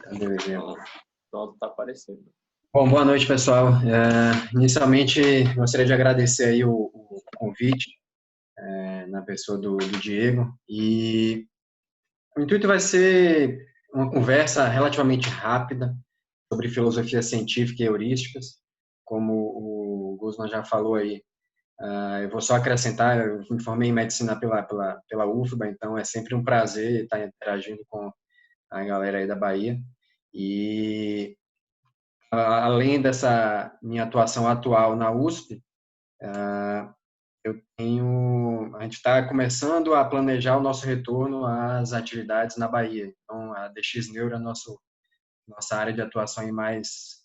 Cadê o exemplo? Pronto, tá aparecendo. Bom, boa noite, pessoal. Inicialmente, gostaria de agradecer aí o convite, na pessoa do Diego. E o intuito vai ser uma conversa relativamente rápida sobre filosofia científica e heurísticas. Como o Guzman já falou aí, eu vou só acrescentar, eu me formei em medicina pela UFBA, então é sempre um prazer estar interagindo com a galera aí da Bahia. E além dessa minha atuação atual na USP, a gente está começando a planejar o nosso retorno às atividades na Bahia. Então, a DX Neuro é nossa área de atuação e mais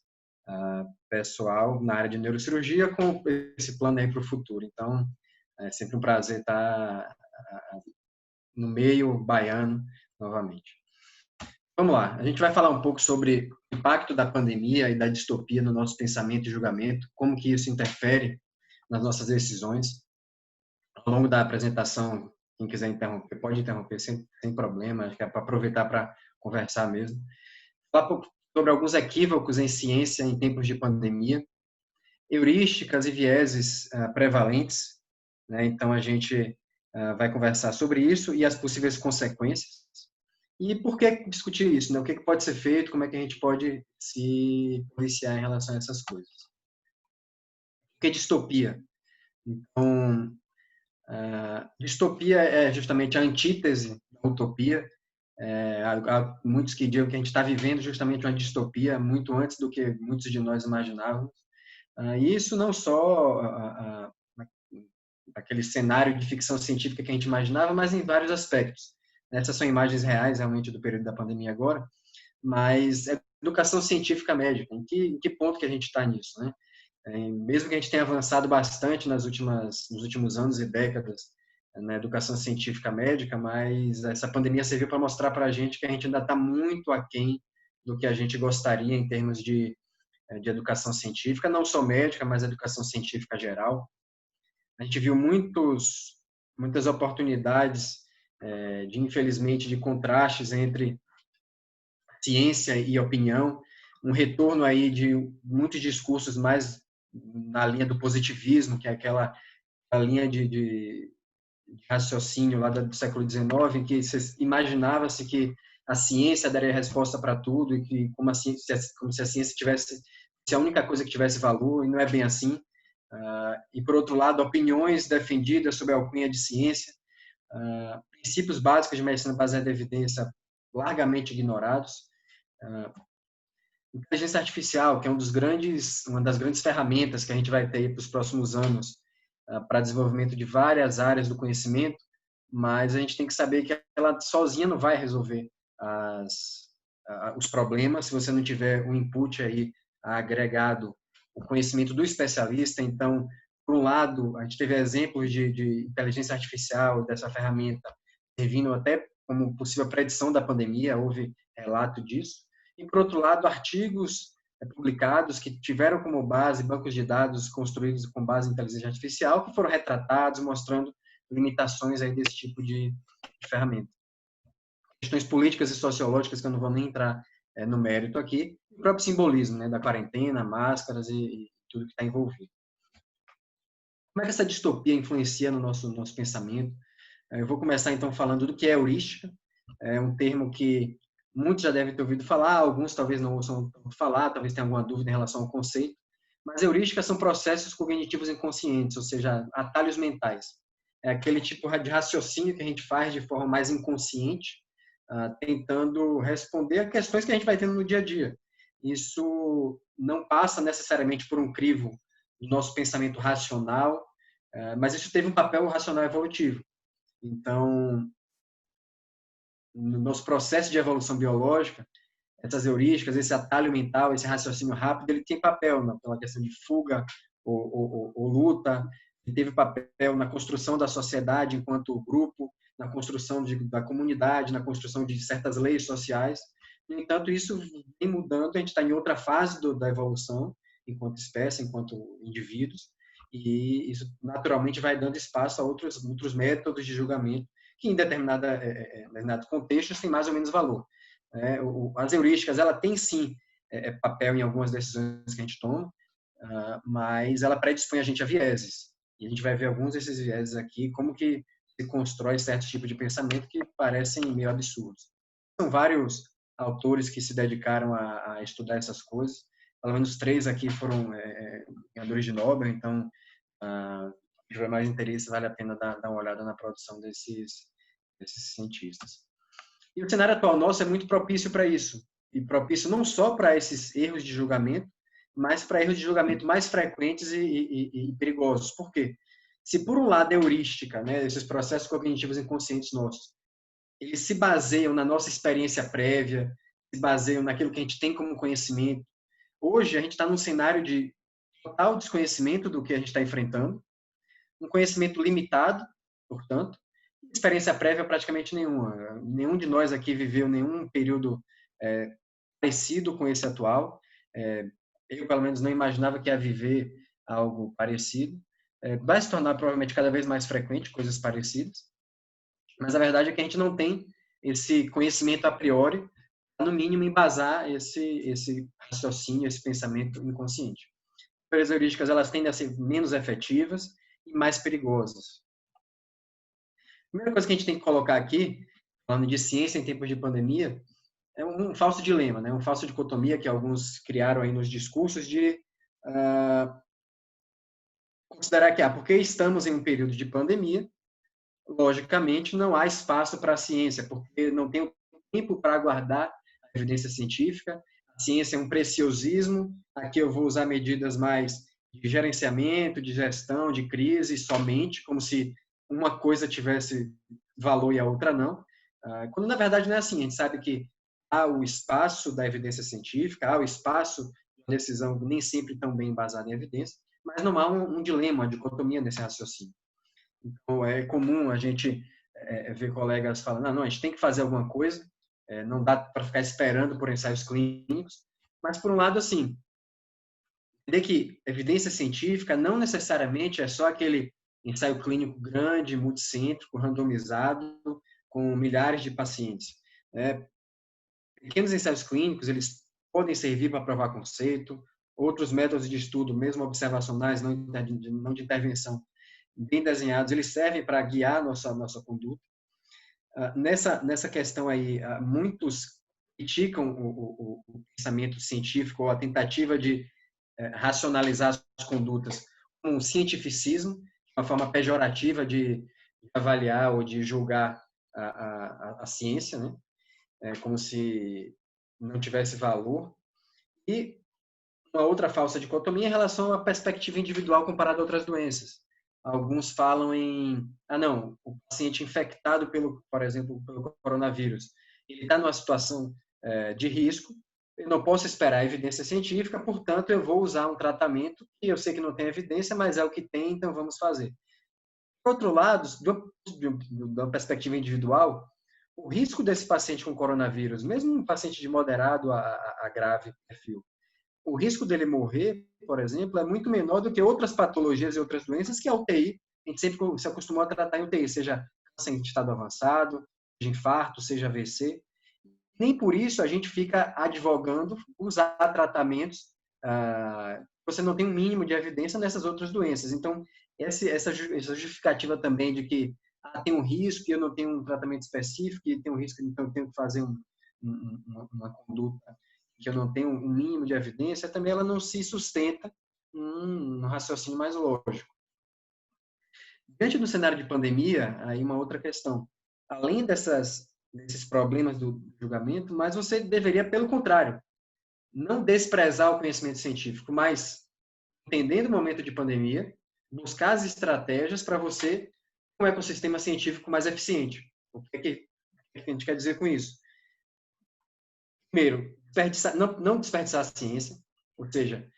pessoal na área de neurocirurgia, com esse plano aí para o futuro. Então, é sempre um prazer estar no meio baiano novamente. Vamos lá, a gente vai falar um pouco sobre o impacto da pandemia e da distopia no nosso pensamento e julgamento, como que isso interfere nas nossas decisões. Ao longo da apresentação, quem quiser interromper, pode interromper sem problema, acho que é para aproveitar para conversar mesmo. Falar sobre alguns equívocos em ciência em tempos de pandemia, heurísticas e vieses prevalentes, né? Então, a gente vai conversar sobre isso e as possíveis consequências. E por que discutir isso, né? O que pode ser feito, como é que a gente pode se policiar em relação a essas coisas. O que é distopia? Então, distopia é justamente a antítese da utopia. Há muitos que digam que a gente está vivendo justamente uma distopia muito antes do que muitos de nós imaginávamos. E isso não só aquele cenário de ficção científica que a gente imaginava, mas em vários aspectos. Essas são imagens reais, realmente, do período da pandemia agora, mas educação científica médica, em que ponto que a gente está nisso, né? Mesmo que a gente tenha avançado bastante nos últimos anos e décadas na educação científica médica, mas essa pandemia serviu para mostrar para a gente que a gente ainda está muito aquém do que a gente gostaria em termos de educação científica, não só médica, mas educação científica geral. A gente viu muitas oportunidades infelizmente, de contrastes entre ciência e opinião, um retorno aí de muitos discursos mais na linha do positivismo, que é aquela linha de raciocínio lá do século XIX, em que imaginava-se que a ciência daria resposta para tudo e que como se a ciência tivesse se a única coisa que tivesse valor, e não é bem assim. E, por outro lado, opiniões defendidas sob a alcunha de ciência, princípios básicos de medicina baseada em evidência largamente ignorados. Inteligência artificial, que é uma das grandes ferramentas que a gente vai ter para os próximos anos para desenvolvimento de várias áreas do conhecimento, mas a gente tem que saber que ela sozinha não vai resolver os problemas se você não tiver um input aí agregado, o conhecimento do especialista. Então, por um lado, a gente teve exemplos de inteligência artificial, dessa ferramenta, servindo até como possível predição da pandemia, houve relato disso. E, por outro lado, artigos publicados que tiveram como base bancos de dados construídos com base em inteligência artificial, que foram retratados, mostrando limitações aí desse tipo de ferramenta. Questões políticas e sociológicas, que eu não vou nem entrar no mérito aqui, o próprio simbolismo, né, da quarentena, máscaras e tudo que está envolvido. Como é que essa distopia influencia no nosso pensamento? Eu vou começar, então, falando do que é heurística. É um termo que muitos já devem ter ouvido falar, alguns talvez não ouçam falar, talvez tenham alguma dúvida em relação ao conceito. Mas heurísticas são processos cognitivos inconscientes, ou seja, atalhos mentais. É aquele tipo de raciocínio que a gente faz de forma mais inconsciente, tentando responder a questões que a gente vai tendo no dia a dia. Isso não passa necessariamente por um crivo do nosso pensamento racional, mas isso teve um papel racional evolutivo. Então, no nosso processo de evolução biológica, essas heurísticas, esse atalho mental, esse raciocínio rápido, ele tem papel pela questão de fuga ou luta, ele teve papel na construção da sociedade enquanto grupo, na construção da comunidade, na construção de certas leis sociais. No entanto, isso vem mudando, a gente está em outra fase da evolução, enquanto espécie, enquanto indivíduos, e isso naturalmente vai dando espaço a outros métodos de julgamento que em determinado contexto tem mais ou menos valor. As heurísticas, ela tem sim papel em algumas decisões que a gente toma, mas ela predispõe a gente a vieses. E a gente vai ver alguns desses vieses aqui, como que se constrói certos tipos de pensamento que parecem meio absurdos. São vários autores que se dedicaram a estudar essas coisas. Pelo menos 3 aqui foram ganhadores de Nobel, então, se tiver mais interesse, vale a pena dar uma olhada na produção desses cientistas. E o cenário atual nosso é muito propício para isso. E propício não só para esses erros de julgamento, mas para erros de julgamento mais frequentes e perigosos. Por quê? Se, por um lado, a heurística, né, esses processos cognitivos inconscientes nossos, eles se baseiam na nossa experiência prévia, se baseiam naquilo que a gente tem como conhecimento. Hoje, a gente está num cenário de total desconhecimento do que a gente está enfrentando, um conhecimento limitado, portanto, experiência prévia praticamente nenhuma. Nenhum de nós aqui viveu nenhum período parecido com esse atual. Eu, pelo menos, não imaginava que ia viver algo parecido. Vai se tornar, provavelmente, cada vez mais frequente, coisas parecidas. Mas a verdade é que a gente não tem esse conhecimento a priori, no mínimo, embasar esse raciocínio, esse pensamento inconsciente. As heurísticas, elas tendem a ser menos efetivas e mais perigosas. A primeira coisa que a gente tem que colocar aqui, falando de ciência em tempos de pandemia, é um falso dilema, né? Um falso dicotomia que alguns criaram aí nos discursos de considerar que, porque estamos em um período de pandemia, logicamente não há espaço para a ciência, porque não tem tempo para aguardar a evidência científica, a ciência é um preciosismo, aqui eu vou usar medidas mais de gerenciamento, de gestão, de crise somente, como se uma coisa tivesse valor e a outra não, quando na verdade não é assim. A gente sabe que há o espaço da evidência científica, há o espaço de decisão nem sempre tão bem embasada em evidência, mas não há um dilema, uma dicotomia nesse raciocínio. Então, é comum a gente ver colegas falando, não, a gente tem que fazer alguma coisa, não dá para ficar esperando por ensaios clínicos, mas, por um lado, assim, entender que evidência científica não necessariamente é só aquele ensaio clínico grande, multicêntrico, randomizado, com milhares de pacientes. Pequenos ensaios clínicos, eles podem servir para provar conceito, outros métodos de estudo, mesmo observacionais, não de intervenção, bem desenhados, eles servem para guiar nossa conduta. Nessa questão aí, muitos criticam o pensamento científico ou a tentativa de racionalizar as condutas com cientificismo, uma forma pejorativa de avaliar ou de julgar a ciência, né? Como se não tivesse valor. E uma outra falsa dicotomia em relação à perspectiva individual comparada a outras doenças. Alguns falam em, não, o paciente infectado por exemplo, pelo coronavírus, ele está numa situação de risco, eu não posso esperar evidência científica, portanto, eu vou usar um tratamento que eu sei que não tem evidência, mas é o que tem, então vamos fazer. Por outro lado, da perspectiva individual, o risco desse paciente com coronavírus, mesmo um paciente de moderado a grave perfil, o risco dele morrer, por exemplo, é muito menor do que outras patologias e outras doenças que a UTI, a gente sempre se acostumou a tratar em UTI, seja câncer em estado avançado, seja infarto, seja AVC. Nem por isso a gente fica advogando usar tratamentos você não tem um mínimo de evidência nessas outras doenças. Então, essa justificativa também de que tem um risco e eu não tenho um tratamento específico e tem um risco, então eu tenho que fazer uma conduta que eu não tenho um mínimo de evidência, também ela não se sustenta num raciocínio mais lógico. Diante do cenário de pandemia, aí uma outra questão. Além desses problemas do julgamento, mas você deveria, pelo contrário, não desprezar o conhecimento científico, mas, entendendo o momento de pandemia, buscar as estratégias para você ter um ecossistema científico mais eficiente. O que a gente quer dizer com isso? Primeiro, não desperdiçar a ciência, ou seja,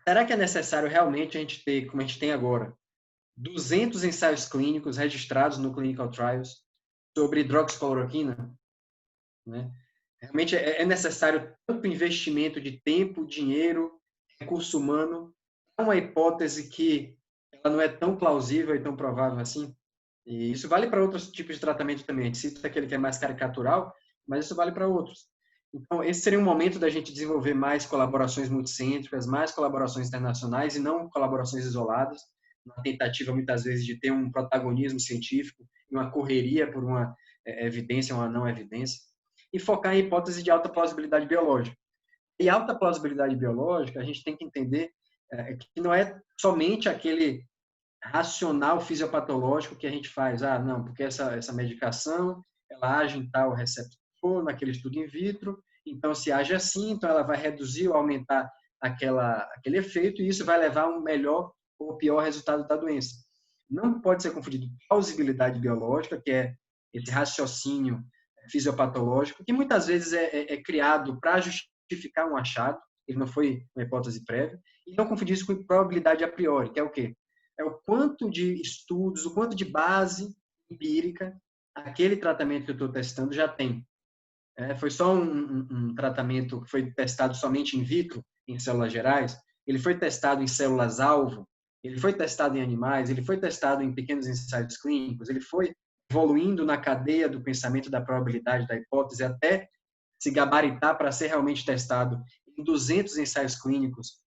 será que é necessário realmente a gente ter, como a gente tem agora, 200 ensaios clínicos registrados no Clinical Trials sobre hidroxicloroquina? Né? Realmente é necessário tanto investimento de tempo, dinheiro, recurso humano, uma hipótese que ela não é tão plausível e tão provável assim? E isso vale para outros tipos de tratamento também. A gente cita aquele que é mais caricatural, mas isso vale para outros. Então, esse seria um momento da gente desenvolver mais colaborações multicêntricas, mais colaborações internacionais e não colaborações isoladas, uma tentativa, muitas vezes, de ter um protagonismo científico e uma correria por uma evidência ou uma não evidência, e focar em hipóteses de alta plausibilidade biológica. E alta plausibilidade biológica, a gente tem que entender que não é somente aquele racional fisiopatológico que a gente faz. Ah, não, porque essa medicação, ela age em tal receptor, naquele estudo in vitro, então se age assim, então ela vai reduzir ou aumentar aquele efeito, e isso vai levar a um melhor ou pior resultado da doença. Não pode ser confundido plausibilidade biológica, que é esse raciocínio fisiopatológico, que muitas vezes é criado para justificar um achado, ele não foi uma hipótese prévia, e não confundir isso com probabilidade a priori, que é o quê? É o quanto de estudos, o quanto de base empírica aquele tratamento que eu estou testando já tem. Foi só um tratamento que foi testado somente in vitro, em células gerais, ele foi testado em células-alvo, ele foi testado em animais, ele foi testado em pequenos ensaios clínicos, ele foi evoluindo na cadeia do pensamento da probabilidade da hipótese até se gabaritar para ser realmente testado em 200 ensaios clínicos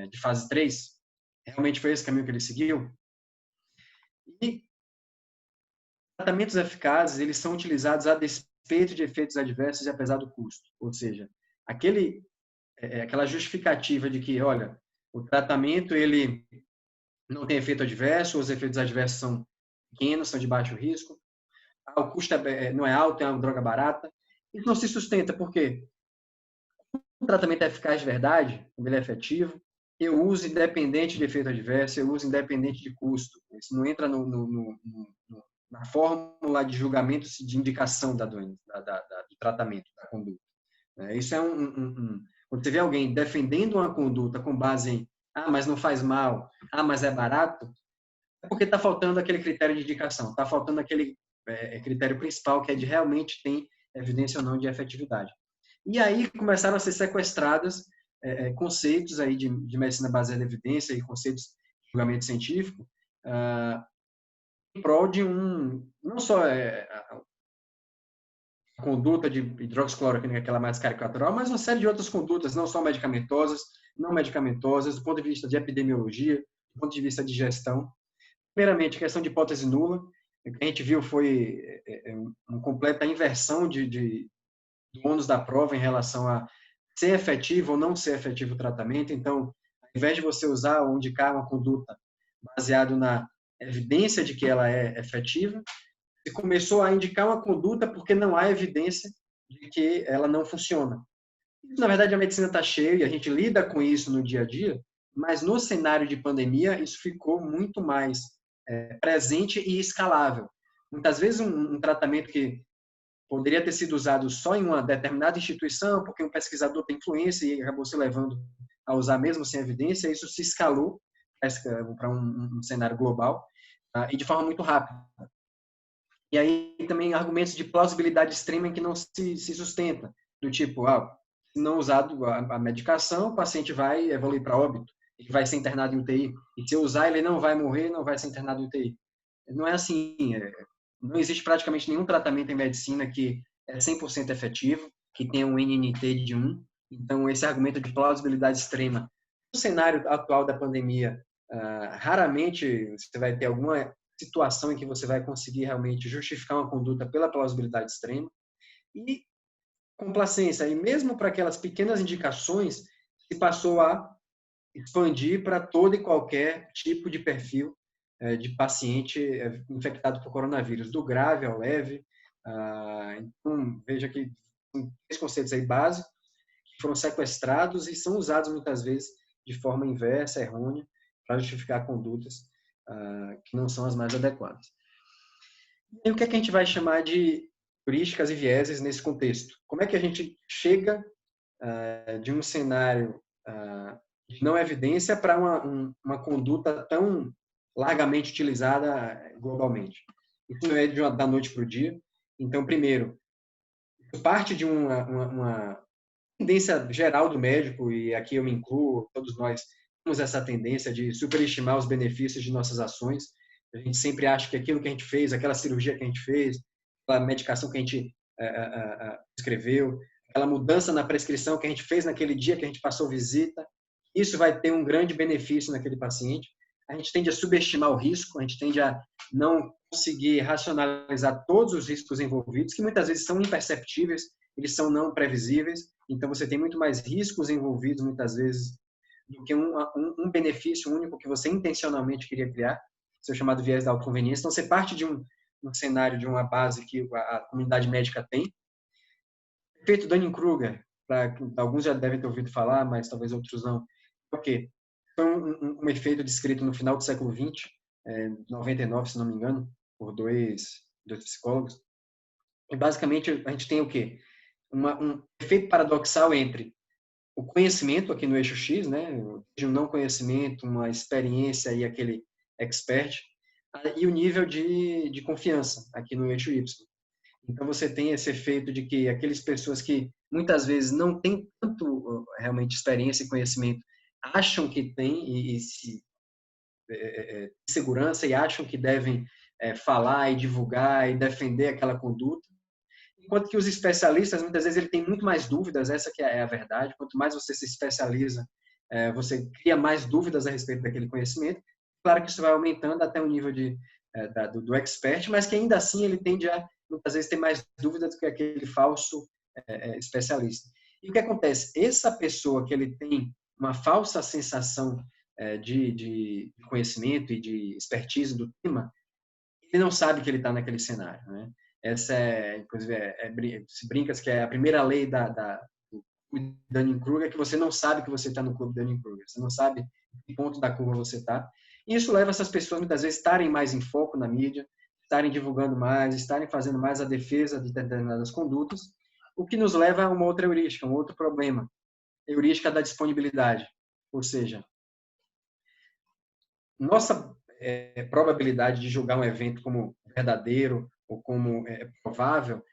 de fase 3. Realmente foi esse caminho que ele seguiu. E tratamentos eficazes, eles são utilizados a despeito de efeitos adversos e apesar do custo. Ou seja, aquela justificativa de que, olha, o tratamento ele não tem efeito adverso, os efeitos adversos são pequenos, são de baixo risco, o custo não é alto, é uma droga barata. Isso não se sustenta, por quê? O tratamento é eficaz de verdade, ele é efetivo, eu uso independente de efeito adverso, eu uso independente de custo. Isso não entra na fórmula de julgamento de indicação da doença, do tratamento, da conduta. Isso é quando você vê alguém defendendo uma conduta com base em mas não faz mal, mas é barato, é porque está faltando aquele critério de indicação, está faltando aquele critério principal, que é de realmente tem evidência ou não de efetividade. E aí começaram a ser sequestradas conceitos aí de medicina baseada em evidência e conceitos de julgamento científico em prol de não só a conduta de hidroxicloroquina, aquela mais caricatural, mas uma série de outras condutas, não só medicamentosas, não medicamentosas, do ponto de vista de epidemiologia, do ponto de vista de gestão. Primeiramente, a questão de hipótese nula, o que a gente viu foi uma completa inversão do ônus da prova em relação a ser efetivo ou não ser efetivo o tratamento. Então, ao invés de você usar ou indicar uma conduta baseado na evidência de que ela é efetiva, você começou a indicar uma conduta porque não há evidência de que ela não funciona. Na verdade, a medicina está cheia e a gente lida com isso no dia a dia, mas no cenário de pandemia, isso ficou muito mais presente e escalável. Muitas vezes, um tratamento que poderia ter sido usado só em uma determinada instituição, porque um pesquisador tem influência e acabou se levando a usar mesmo sem evidência, isso se escalou para um cenário global e de forma muito rápida. E aí também argumentos de plausibilidade extrema em que não se sustenta, do tipo, se não usado a medicação, o paciente vai evoluir para óbito, ele vai ser internado em UTI, e se eu usar ele não vai morrer, não vai ser internado em UTI. Não é assim, não existe praticamente nenhum tratamento em medicina que é 100% efetivo, que tenha um NNT de 1, então esse argumento de plausibilidade extrema, no cenário atual da pandemia, raramente você vai ter alguma situação em que você vai conseguir realmente justificar uma conduta pela plausibilidade extrema. E complacência, e mesmo para aquelas pequenas indicações, se passou a expandir para todo e qualquer tipo de perfil de paciente infectado por coronavírus, do grave ao leve. Então, veja que tem três conceitos aí básicos que foram sequestrados e são usados muitas vezes de forma inversa, errônea, para justificar condutas que não são as mais adequadas. E o que é que a gente vai chamar de heurísticas e vieses nesse contexto? Como é que a gente chega de um cenário de não evidência para uma conduta tão largamente utilizada globalmente? Isso não é da noite para o dia. Então, primeiro, parte de uma tendência geral do médico, e aqui eu me incluo, todos nós temos essa tendência de superestimar os benefícios de nossas ações. A gente sempre acha que aquilo que a gente fez, aquela cirurgia que a gente fez, aquela medicação que a gente escreveu, aquela mudança na prescrição que a gente fez naquele dia que a gente passou visita, isso vai ter um grande benefício naquele paciente. A gente tende a subestimar o risco, a gente tende a não conseguir racionalizar todos os riscos envolvidos, que muitas vezes são imperceptíveis, eles são não previsíveis, então você tem muito mais riscos envolvidos, muitas vezes, do que um benefício único que você intencionalmente queria criar, seu chamado viés da autoconveniência. Então, você parte de um cenário, de uma base que a comunidade médica tem. Efeito Dunning-Kruger, alguns já devem ter ouvido falar, mas talvez outros não. Por quê? Foi um efeito descrito no final do século XX, 99, se não me engano, por dois psicólogos. E, basicamente, a gente tem o quê? Um efeito paradoxal entre o conhecimento aqui no eixo X, né, um não conhecimento, uma experiência e aquele expert, e o nível de confiança aqui no eixo Y. Então você tem esse efeito de que aquelas pessoas que muitas vezes não têm tanto realmente experiência e conhecimento acham que têm segurança e acham que devem falar e divulgar e defender aquela conduta. Enquanto que os especialistas, muitas vezes, ele tem muito mais dúvidas, essa que é a verdade. Quanto mais você se especializa, você cria mais dúvidas a respeito daquele conhecimento. Claro que isso vai aumentando até o nível do expert, mas que ainda assim ele tende a, muitas vezes, ter mais dúvidas do que aquele falso especialista. E o que acontece? Essa pessoa que ele tem uma falsa sensação de conhecimento e de expertise do tema, ele não sabe que ele está naquele cenário, né? Essa inclusive, se brinca que é a primeira lei do Dunning-Kruger, que você não sabe que você está no clube Dunning-Kruger, você não sabe em que ponto da curva você está. E isso leva essas pessoas, muitas vezes, estarem mais em foco na mídia, estarem divulgando mais, estarem fazendo mais a defesa de determinadas condutas, o que nos leva a uma outra heurística, um outro problema, a heurística da disponibilidade. Ou seja, nossa probabilidade de julgar um evento como verdadeiro ou como provável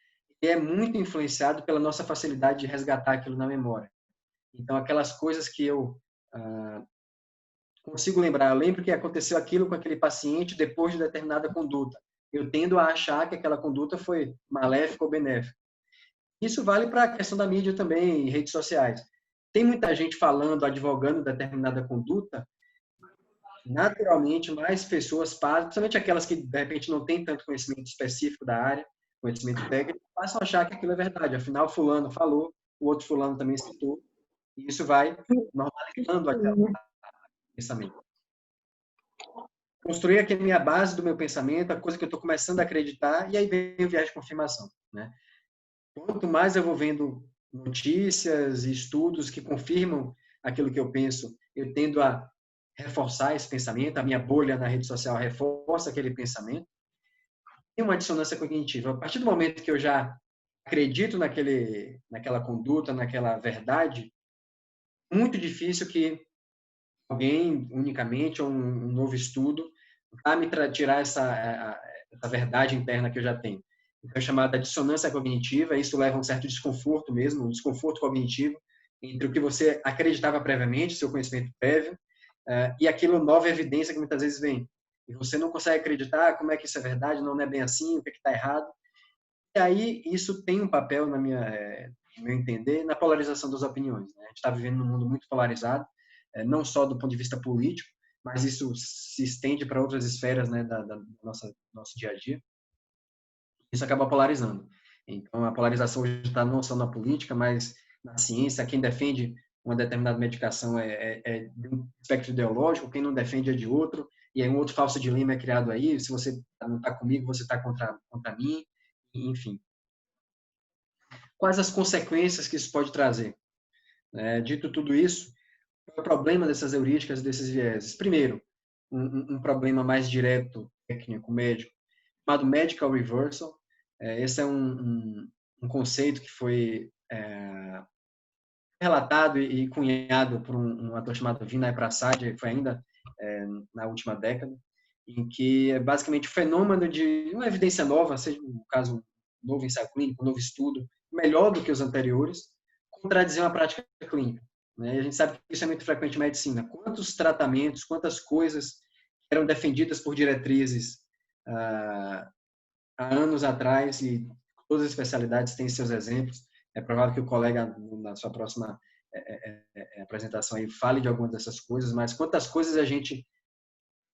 é muito influenciado pela nossa facilidade de resgatar aquilo na memória. Então, aquelas coisas que eu consigo lembrar, eu lembro que aconteceu aquilo com aquele paciente depois de determinada conduta. Eu tendo a achar que aquela conduta foi maléfica ou benéfica. Isso vale para a questão da mídia também, redes sociais. Tem muita gente falando, advogando determinada conduta, naturalmente mais pessoas passam, principalmente aquelas que de repente não têm tanto conhecimento específico da área, conhecimento técnico, passam a achar que aquilo é verdade. Afinal, fulano falou, o outro fulano também citou, e isso vai normalizando aquele pensamento. Construir aqui a minha base do meu pensamento, a coisa que eu estou começando a acreditar, e aí vem o viés de confirmação, né? Quanto mais eu vou vendo notícias e estudos que confirmam aquilo que eu penso, eu tendo a reforçar esse pensamento, a minha bolha na rede social reforça aquele pensamento. Tem uma dissonância cognitiva. A partir do momento que eu já acredito naquela conduta, naquela verdade, muito difícil que alguém, unicamente, ou um novo estudo, vá me tirar essa verdade interna que eu já tenho. Então, é chamada dissonância cognitiva, isso leva a um certo desconforto mesmo, um desconforto cognitivo, entre o que você acreditava previamente, seu conhecimento prévio, e aquilo nova evidência que muitas vezes vem. E você não consegue acreditar como é que isso é verdade, não é bem assim, o que está errado. E aí, isso tem um papel, no meu entender, na polarização das opiniões, né? A gente está vivendo num mundo muito polarizado, não só do ponto de vista político, mas isso se estende para outras esferas, né, nosso dia a dia. Isso acaba polarizando. Então, a polarização hoje está não só na política, mas na ciência. Quem defende uma determinada medicação é de um espectro ideológico, quem não defende é de outro, e aí um outro falso dilema é criado aí, se você não está comigo, você está contra mim, enfim. Quais as consequências que isso pode trazer? Dito tudo isso, qual é o problema dessas heurísticas e desses vieses? Primeiro, um problema mais direto, técnico, médico, chamado medical reversal. Esse é um conceito que foi relatado e cunhado por um ator chamado Vinay Prasad, foi ainda na última década, em que é basicamente o fenômeno de uma evidência nova, seja no caso um novo ensaio clínico, um novo estudo, melhor do que os anteriores, contradizer uma prática clínica. Né? E a gente sabe que isso é muito frequente em medicina. Quantos tratamentos, quantas coisas eram defendidas por diretrizes há anos atrás, e todas as especialidades têm seus exemplos. É provável que o colega, na sua próxima apresentação, aí, fale de algumas dessas coisas, mas quantas coisas a gente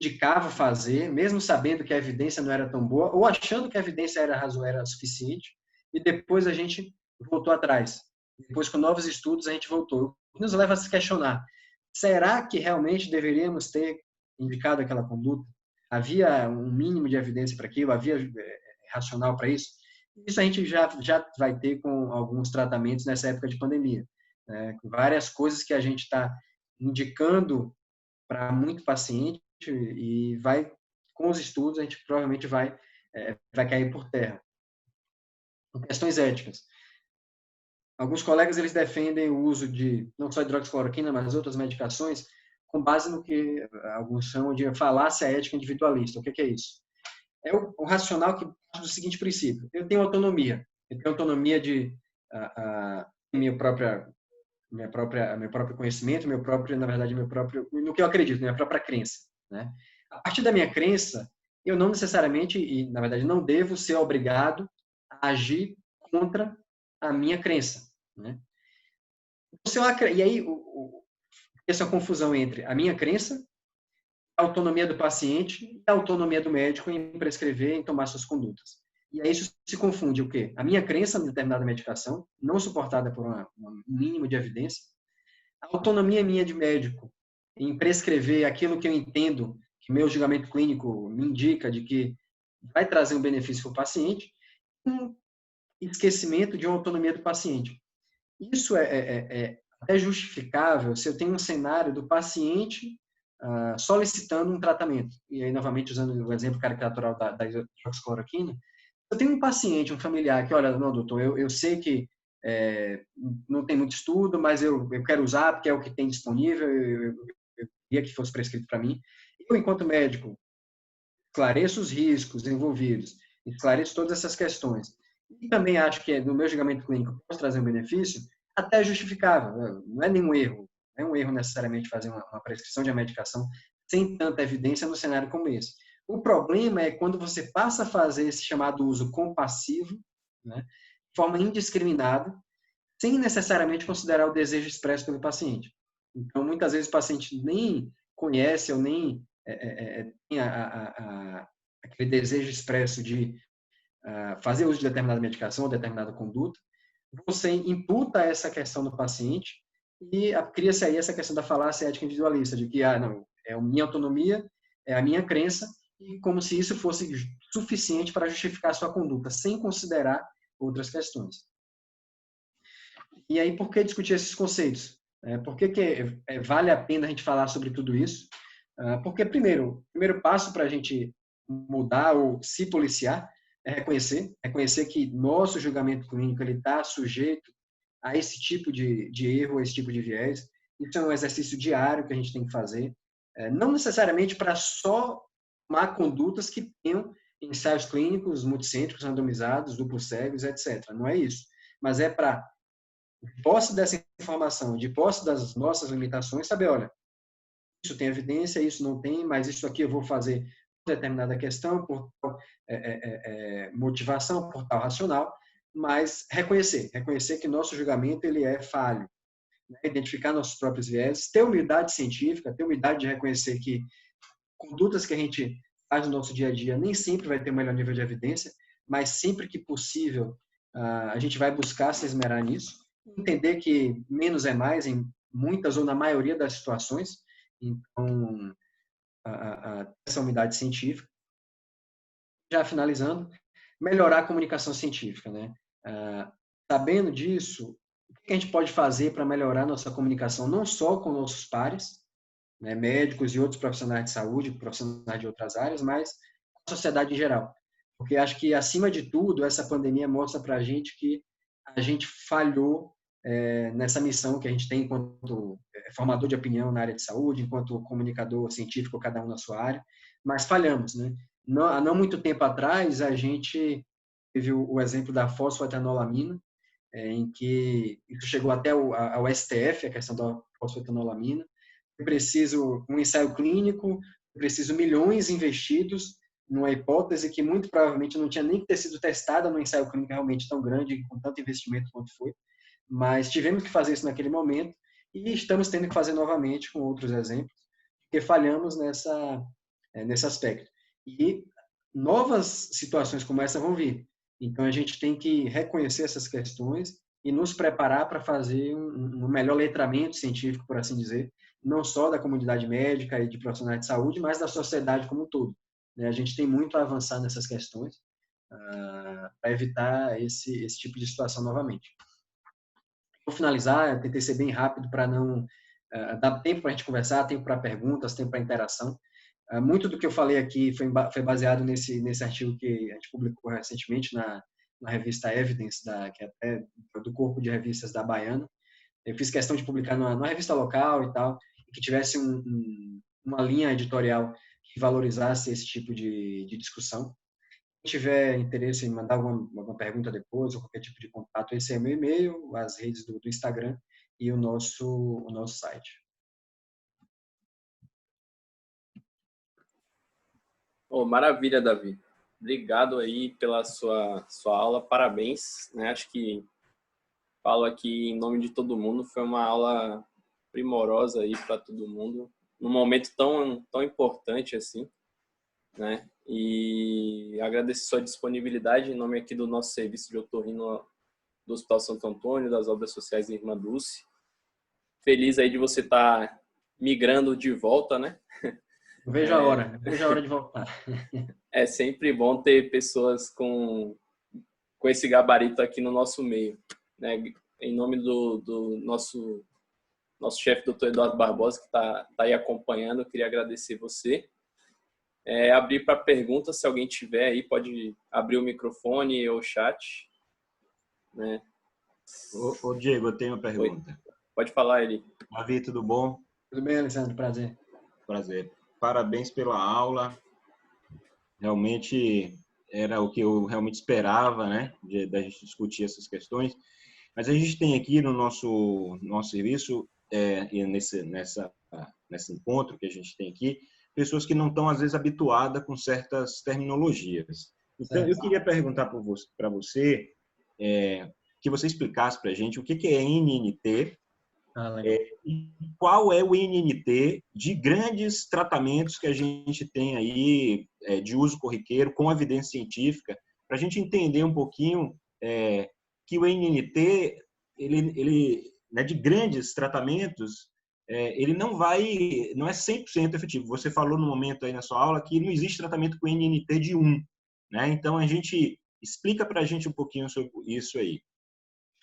indicava fazer, mesmo sabendo que a evidência não era tão boa, ou achando que a evidência era suficiente, e depois a gente voltou atrás. Depois, com novos estudos, a gente voltou. O que nos leva a se questionar: será que realmente deveríamos ter indicado aquela conduta? Havia um mínimo de evidência para aquilo? Havia racional para isso? Isso a gente já vai ter com alguns tratamentos nessa época de pandemia. Várias coisas que a gente está indicando para muito paciente, e vai, com os estudos, a gente provavelmente vai cair por terra. Questões éticas. Alguns colegas, eles defendem o uso de, não só hidroxicloroquina, mas outras medicações, com base no que alguns chamam de falácia ética individualista. O que é isso? É o racional que parte do seguinte princípio: eu tenho autonomia. Eu tenho autonomia de meu próprio conhecimento, na verdade, no que eu acredito, minha própria crença, né? A partir da minha crença, eu não necessariamente, e na verdade não devo ser obrigado a agir contra a minha crença, né? E aí, essa confusão entre a minha crença, a autonomia do paciente e a autonomia do médico em prescrever, em tomar suas condutas. E aí isso se confunde o quê? A minha crença em determinada medicação, não suportada por um mínimo de evidência, a autonomia minha de médico em prescrever aquilo que eu entendo, que meu julgamento clínico me indica de que vai trazer um benefício para o paciente, um esquecimento de uma autonomia do paciente. Isso é justificável se eu tenho um cenário do paciente solicitando um tratamento. E aí, novamente, usando o exemplo caricatural da hidroxicloroquina, eu tenho um paciente, um familiar, que, olha, não, doutor, eu sei que não tem muito estudo, mas eu quero usar porque é o que tem disponível, eu queria que fosse prescrito para mim. Eu, enquanto médico, esclareço os riscos envolvidos, esclareço todas essas questões. E também acho que, no meu julgamento clínico, posso trazer um benefício, até justificável, não é nenhum erro. Não é um erro necessariamente fazer uma prescrição de uma medicação sem tanta evidência no cenário como esse. O problema é quando você passa a fazer esse chamado uso compassivo, né, de forma indiscriminada, sem necessariamente considerar o desejo expresso pelo paciente. Então, muitas vezes o paciente nem conhece ou nem tem aquele desejo expresso de fazer uso de determinada medicação ou determinada conduta. Você imputa essa questão no paciente e cria-se aí essa questão da falácia ética individualista, de que não, é a minha autonomia, é a minha crença, e como se isso fosse suficiente para justificar a sua conduta, sem considerar outras questões. E aí, por que discutir esses conceitos? Por que vale a pena a gente falar sobre tudo isso? Porque, primeiro, o primeiro passo para a gente mudar ou se policiar é reconhecer que nosso julgamento clínico está sujeito a esse tipo de erro, a esse tipo de viés. Isso é um exercício diário que a gente tem que fazer, não necessariamente para só tomar condutas que tenham ensaios clínicos multicêntricos, randomizados, duplos cegos, etc. Não é isso. Mas é para, de posse dessa informação, de posse das nossas limitações, saber, olha, isso tem evidência, isso não tem, mas isso aqui eu vou fazer por determinada questão, por tal motivação, por tal racional, mas reconhecer que nosso julgamento ele é falho, né? Identificar nossos próprios viés, ter humildade científica, ter humildade de reconhecer que condutas que a gente faz no nosso dia a dia nem sempre vai ter o melhor nível de evidência, mas sempre que possível a gente vai buscar se esmerar nisso, entender que menos é mais em muitas ou na maioria das situações. Então, essa humildade científica. Já finalizando, melhorar a comunicação científica, né? Sabendo disso, o que a gente pode fazer para melhorar nossa comunicação, não só com nossos pares, né, médicos e outros profissionais de saúde, profissionais de outras áreas, mas com a sociedade em geral. Porque acho que, acima de tudo, essa pandemia mostra para a gente que a gente falhou nessa missão que a gente tem enquanto formador de opinião na área de saúde, enquanto comunicador científico, cada um na sua área, mas falhamos, né? Há não muito tempo atrás, a gente teve o exemplo da fosfoetanolamina, em que isso chegou até ao STF, a questão da fosfoetanolamina. Foi preciso um ensaio clínico, preciso milhões investidos numa hipótese que muito provavelmente não tinha nem que ter sido testada no ensaio clínico realmente tão grande, com tanto investimento quanto foi, mas tivemos que fazer isso naquele momento e estamos tendo que fazer novamente com outros exemplos, porque falhamos nesse aspecto. E novas situações como essa vão vir. Então, a gente tem que reconhecer essas questões e nos preparar para fazer um melhor letramento científico, por assim dizer, não só da comunidade médica e de profissionais de saúde, mas da sociedade como um todo. A gente tem muito a avançar nessas questões para evitar esse tipo de situação novamente. Vou finalizar, eu tentei ser bem rápido para não dar tempo para a gente conversar, tempo para perguntas, tempo para interação. Muito do que eu falei aqui foi baseado nesse artigo que a gente publicou recentemente na revista Evidence, que é até do corpo de revistas da Baiana. Eu fiz questão de publicar numa revista local e tal, e que tivesse uma linha editorial que valorizasse esse tipo de discussão. Se tiver interesse em mandar alguma pergunta depois, ou qualquer tipo de contato, esse é meu e-mail, as redes do Instagram e o nosso site. Oh, maravilha, Davi. Obrigado aí pela sua aula, parabéns. Né? Acho que falo aqui em nome de todo mundo, foi uma aula primorosa aí para todo mundo, num momento tão importante assim, né? E agradeço sua disponibilidade em nome aqui do nosso serviço de otorrino do Hospital Santo Antônio, das obras sociais Irmã Dulce. Feliz aí de você estar migrando de volta, né? Veja a hora de voltar. É sempre bom ter pessoas com esse gabarito aqui no nosso meio, né? Em nome do nosso chefe, doutor Eduardo Barbosa, que está aí acompanhando, eu queria agradecer você. Abrir para perguntas, se alguém tiver aí, pode abrir o microfone ou o chat. Né? Ô Diego, eu tenho uma pergunta. Oi. Pode falar, Eli. Davi, tudo bom? Tudo bem, Alessandro? Prazer. Prazer. Parabéns pela aula. Realmente era o que eu realmente esperava, né? Da gente discutir essas questões. Mas a gente tem aqui no nosso serviço, e nesse encontro que a gente tem aqui, pessoas que não estão, às vezes, habituadas com certas terminologias. Então, eu queria perguntar para você, que você explicasse para a gente o que é NNT, e qual é o NNT de grandes tratamentos que a gente tem aí de uso corriqueiro, com evidência científica, para a gente entender um pouquinho que o NNT, ele né, de grandes tratamentos, ele não é 100% efetivo. Você falou no momento aí na sua aula que não existe tratamento com NNT de 1, né? Então, a gente explica para a gente um pouquinho sobre isso aí.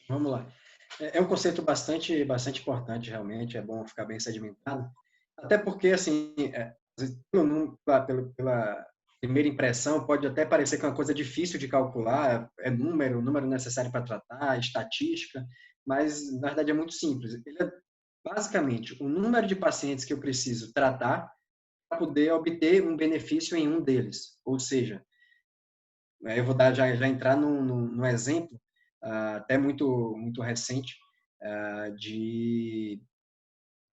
Vamos lá. É um conceito bastante importante, realmente, é bom ficar bem sedimentado, até porque, assim, pela primeira impressão, pode até parecer que é uma coisa difícil de calcular, o número necessário para tratar, estatística, mas, na verdade, é muito simples. Ele é, basicamente, o número de pacientes que eu preciso tratar para poder obter um benefício em um deles. Ou seja, eu vou já entrar num exemplo, até muito recente, de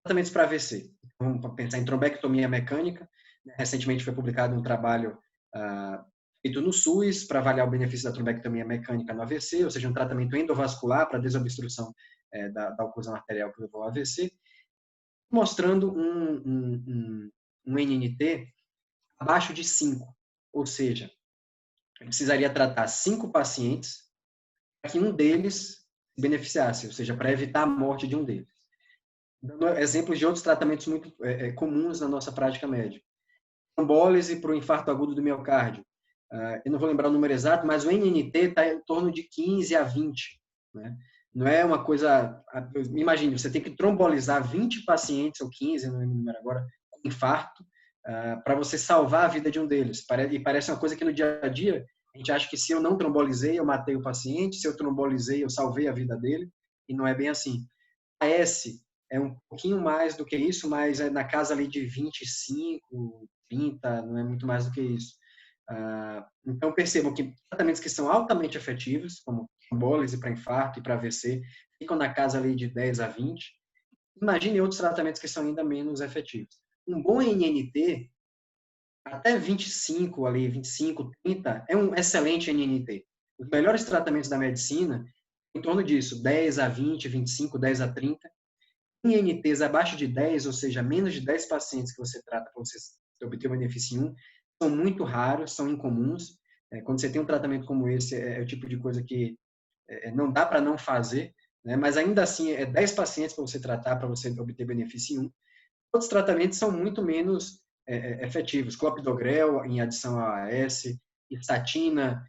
tratamentos para AVC. Vamos pensar em trombectomia mecânica. Recentemente foi publicado um trabalho feito no SUS para avaliar o benefício da trombectomia mecânica no AVC, ou seja, um tratamento endovascular para desobstrução da oclusão arterial que levou ao AVC, mostrando um NNT abaixo de 5, ou seja, eu precisaria tratar 5 pacientes para que um deles se beneficiasse, ou seja, para evitar a morte de um deles. Dando exemplos de outros tratamentos muito comuns na nossa prática médica. Trombólise para o infarto agudo do miocárdio. Eu não vou lembrar o número exato, mas o NNT está em torno de 15 a 20. Né? Não é uma coisa... Imagine, você tem que trombolizar 20 pacientes, ou 15, não lembro o número agora, com infarto, para você salvar a vida de um deles. E parece uma coisa que no dia a dia, a gente acha que se eu não trombolizei, eu matei o paciente, se eu trombolizei, eu salvei a vida dele, e não é bem assim. A S é um pouquinho mais do que isso, mas é na casa ali de 25, 30, não é muito mais do que isso. Então, percebam que tratamentos que são altamente efetivos, como trombólise para infarto e para AVC, ficam na casa ali de 10 a 20. Imagine outros tratamentos que são ainda menos efetivos. Um bom NNT até 25, ali, 25, 30, é um excelente NNT. Os melhores tratamentos da medicina, em torno disso, 10 a 20, 25, 10 a 30. INTs abaixo de 10, ou seja, menos de 10 pacientes que você trata para você obter um benefício em um, são muito raros, são incomuns. Quando você tem um tratamento como esse, é o tipo de coisa que não dá para não fazer, né? Mas ainda assim, é 10 pacientes para você tratar, para você obter benefício em um. Outros tratamentos são muito menos efetivos. Clopidogrel em adição a AS, estatina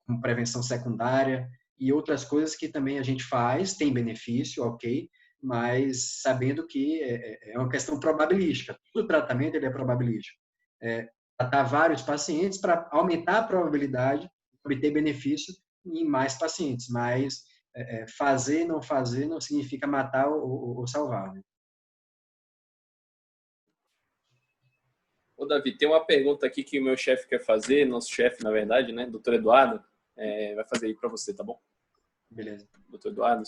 como prevenção secundária e outras coisas que também a gente faz, tem benefício, ok, mas sabendo que é uma questão probabilística. Todo tratamento ele é probabilístico. Tratar vários pacientes para aumentar a probabilidade de obter benefício em mais pacientes, mas fazer e não fazer não significa matar ou salvar, né? Ô, Davi, tem uma pergunta aqui que o meu chefe quer fazer, nosso chefe, na verdade, né, doutor Eduardo, vai fazer aí para você, tá bom? Beleza. Doutor Eduardo,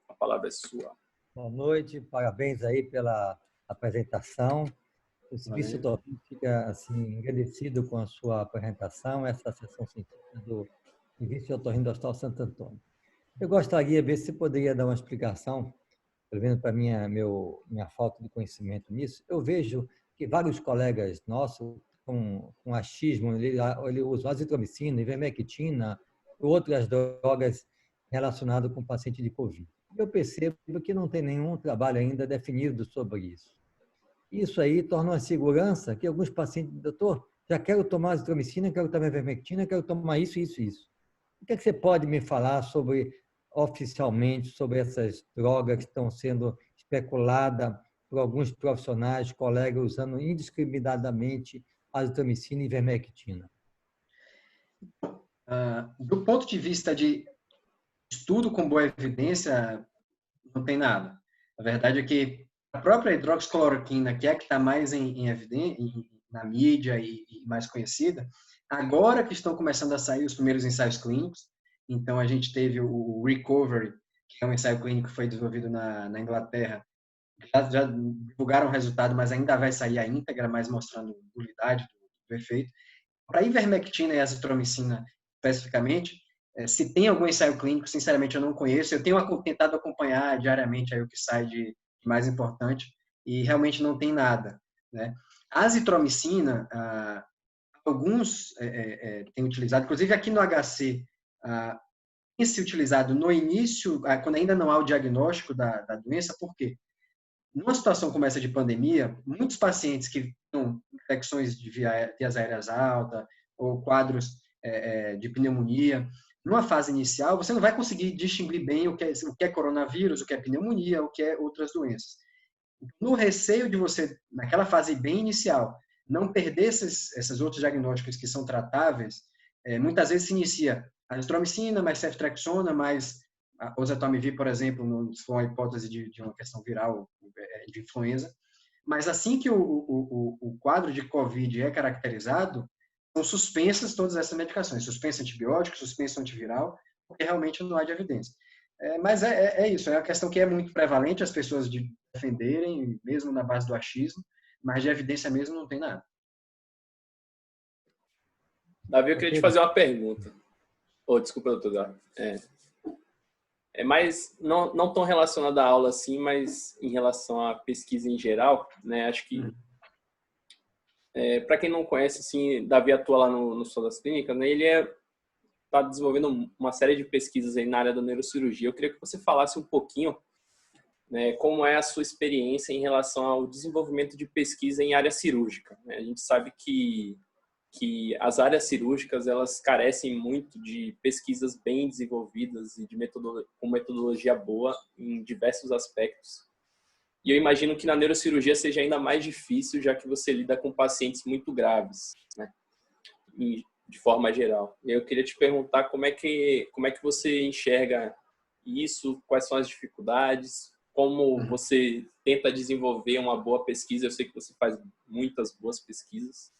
a palavra é sua. Boa noite, parabéns aí pela apresentação. O Serviço Otorrino fica assim, agradecido com a sua apresentação, essa sessão científica do Serviço Otorrino do Hospital Santo Antônio. Eu gostaria de ver se você poderia dar uma explicação, pelo menos para minha falta de conhecimento nisso. Eu vejo que vários colegas nossos com achismo, ele usam azitromicina, ivermectina, outras drogas relacionadas com paciente de Covid. Eu percebo que não tem nenhum trabalho ainda definido sobre isso. Isso aí torna uma segurança que alguns pacientes, doutor, já quero tomar azitromicina, quero tomar ivermectina, quero tomar isso, isso, isso. O que é que você pode me falar oficialmente, sobre essas drogas que estão sendo especuladas por alguns profissionais, colegas, usando indiscriminadamente azitromicina e ivermectina? Do ponto de vista de estudo com boa evidência, não tem nada. A verdade é que a própria hidroxicloroquina, que é a que está mais em evidência, na mídia e mais conhecida, agora que estão começando a sair os primeiros ensaios clínicos. Então, a gente teve o Recovery, que é um ensaio clínico que foi desenvolvido na Inglaterra. Já divulgaram o resultado, mas ainda vai sair a íntegra, mas mostrando utilidade do efeito. Para ivermectina e azitromicina, especificamente, se tem algum ensaio clínico, sinceramente eu não conheço. Eu tenho tentado acompanhar diariamente aí o que sai de mais importante e realmente não tem nada, né? A azitromicina, alguns têm utilizado, inclusive aqui no HC, tem se utilizado no início, quando ainda não há o diagnóstico da doença. Por quê? Numa situação como essa de pandemia, muitos pacientes que têm infecções de vias aéreas altas ou quadros de pneumonia, numa fase inicial, você não vai conseguir distinguir bem o que é coronavírus, o que é pneumonia, o que é outras doenças. No receio de você, naquela fase bem inicial, não perder esses outros diagnósticos que são tratáveis, muitas vezes se inicia a azitromicina, mais ceftriaxona, mais oseltamivir, por exemplo, se for uma hipótese de uma questão viral de influenza. Mas assim que o quadro de COVID é caracterizado, são suspensas todas essas medicações, suspenso antibiótico, suspenso antiviral, porque realmente não há de evidência. Mas é isso, é uma questão que é muito prevalente as pessoas defenderem, mesmo na base do achismo, mas de evidência mesmo não tem nada. Davi, eu queria te fazer uma pergunta. Desculpa, doutor. É mais, não tão relacionado à aula assim, mas em relação à pesquisa em geral, né? Acho que, para quem não conhece, assim, Davi atua lá no Hospital das Clínicas, né? Ele está desenvolvendo uma série de pesquisas aí na área da neurocirurgia. Eu queria que você falasse um pouquinho, né, como é a sua experiência em relação ao desenvolvimento de pesquisa em área cirúrgica, né? A gente sabe que as áreas cirúrgicas, elas carecem muito de pesquisas bem desenvolvidas e com metodologia boa em diversos aspectos. E eu imagino que na neurocirurgia seja ainda mais difícil, já que você lida com pacientes muito graves, né, de forma geral. Eu queria te perguntar como é que você enxerga isso, quais são as dificuldades, como você tenta desenvolver uma boa pesquisa. Eu sei que você faz muitas boas pesquisas,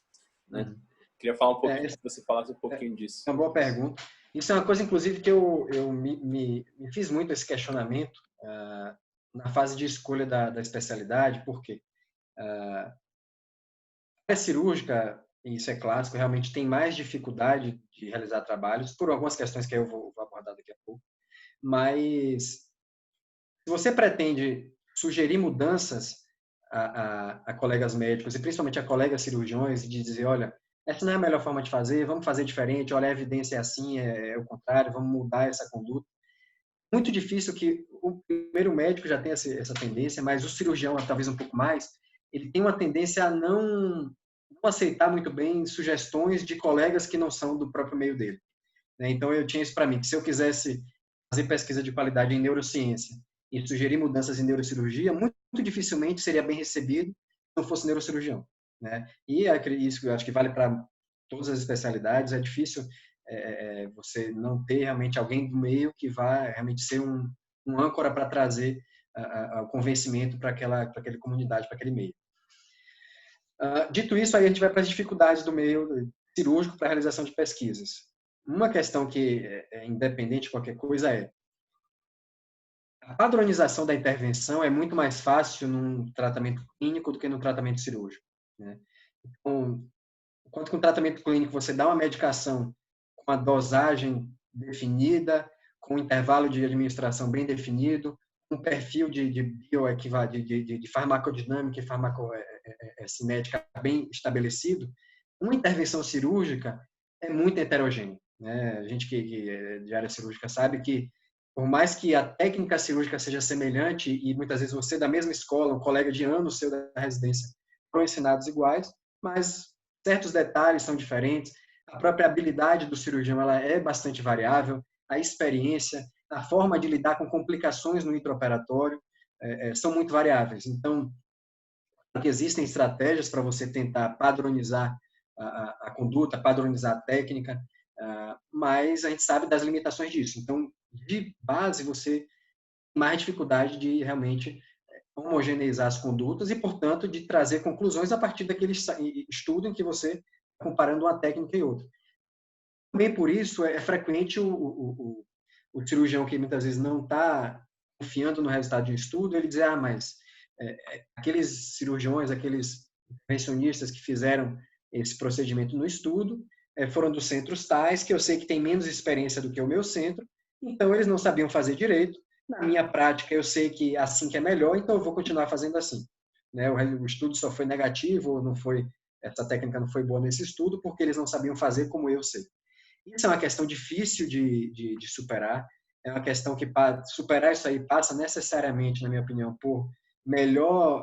né? Queria falar um pouquinho, que você falasse um pouquinho disso. É uma boa pergunta. Isso é uma coisa, inclusive, que eu me fiz muito esse questionamento na fase de escolha da especialidade. Por quê? A área cirúrgica, e isso é clássico, realmente tem mais dificuldade de realizar trabalhos, por algumas questões que eu vou abordar daqui a pouco. Mas, se você pretende sugerir mudanças a colegas médicos, e principalmente a colegas cirurgiões, de dizer, olha, essa não é a melhor forma de fazer, vamos fazer diferente, olha, a evidência é assim, é o contrário, vamos mudar essa conduta. Muito difícil que o primeiro médico já tenha essa tendência, mas o cirurgião, talvez um pouco mais, ele tem uma tendência a não aceitar muito bem sugestões de colegas que não são do próprio meio dele. Então, eu tinha isso para mim, que se eu quisesse fazer pesquisa de qualidade em neurociência e sugerir mudanças em neurocirurgia, muito dificilmente seria bem recebido se não fosse neurocirurgião. E isso eu acho que vale para todas as especialidades, é difícil você não ter realmente alguém do meio que vai realmente ser um âncora para trazer o convencimento para aquela comunidade, para aquele meio. Dito isso, aí a gente vai para as dificuldades do meio cirúrgico para a realização de pesquisas. Uma questão que é independente de qualquer coisa é a padronização da intervenção é muito mais fácil num tratamento clínico do que no tratamento cirúrgico. Então, enquanto que no tratamento clínico você dá uma medicação com a dosagem definida, com um intervalo de administração bem definido, um perfil de farmacodinâmica e farmacocinética bem estabelecido, uma intervenção cirúrgica é muito heterogênea. A gente que é de área cirúrgica sabe que, por mais que a técnica cirúrgica seja semelhante e muitas vezes você da mesma escola, um colega de anos seu da residência, foram ensinados iguais, mas certos detalhes são diferentes, a própria habilidade do cirurgião ela é bastante variável, a experiência, a forma de lidar com complicações no intraoperatório são muito variáveis. Então, existem estratégias para você tentar padronizar a conduta, padronizar a técnica, mas a gente sabe das limitações disso. Então, de base, você tem mais dificuldade de realmente homogeneizar as condutas e, portanto, de trazer conclusões a partir daquele estudo em que você está comparando uma técnica e outra. Também por isso é frequente o cirurgião que muitas vezes não está confiando no resultado de um estudo, ele dizer, mas aqueles cirurgiões, aqueles intervencionistas que fizeram esse procedimento no estudo foram dos centros tais, que eu sei que tem menos experiência do que o meu centro, então eles não sabiam fazer direito. Na minha prática, eu sei que assim que é melhor, então eu vou continuar fazendo assim. O estudo só foi negativo, não foi, essa técnica não foi boa nesse estudo, porque eles não sabiam fazer como eu sei. Isso é uma questão difícil de superar, é uma questão que superar isso aí passa necessariamente, na minha opinião, por melhor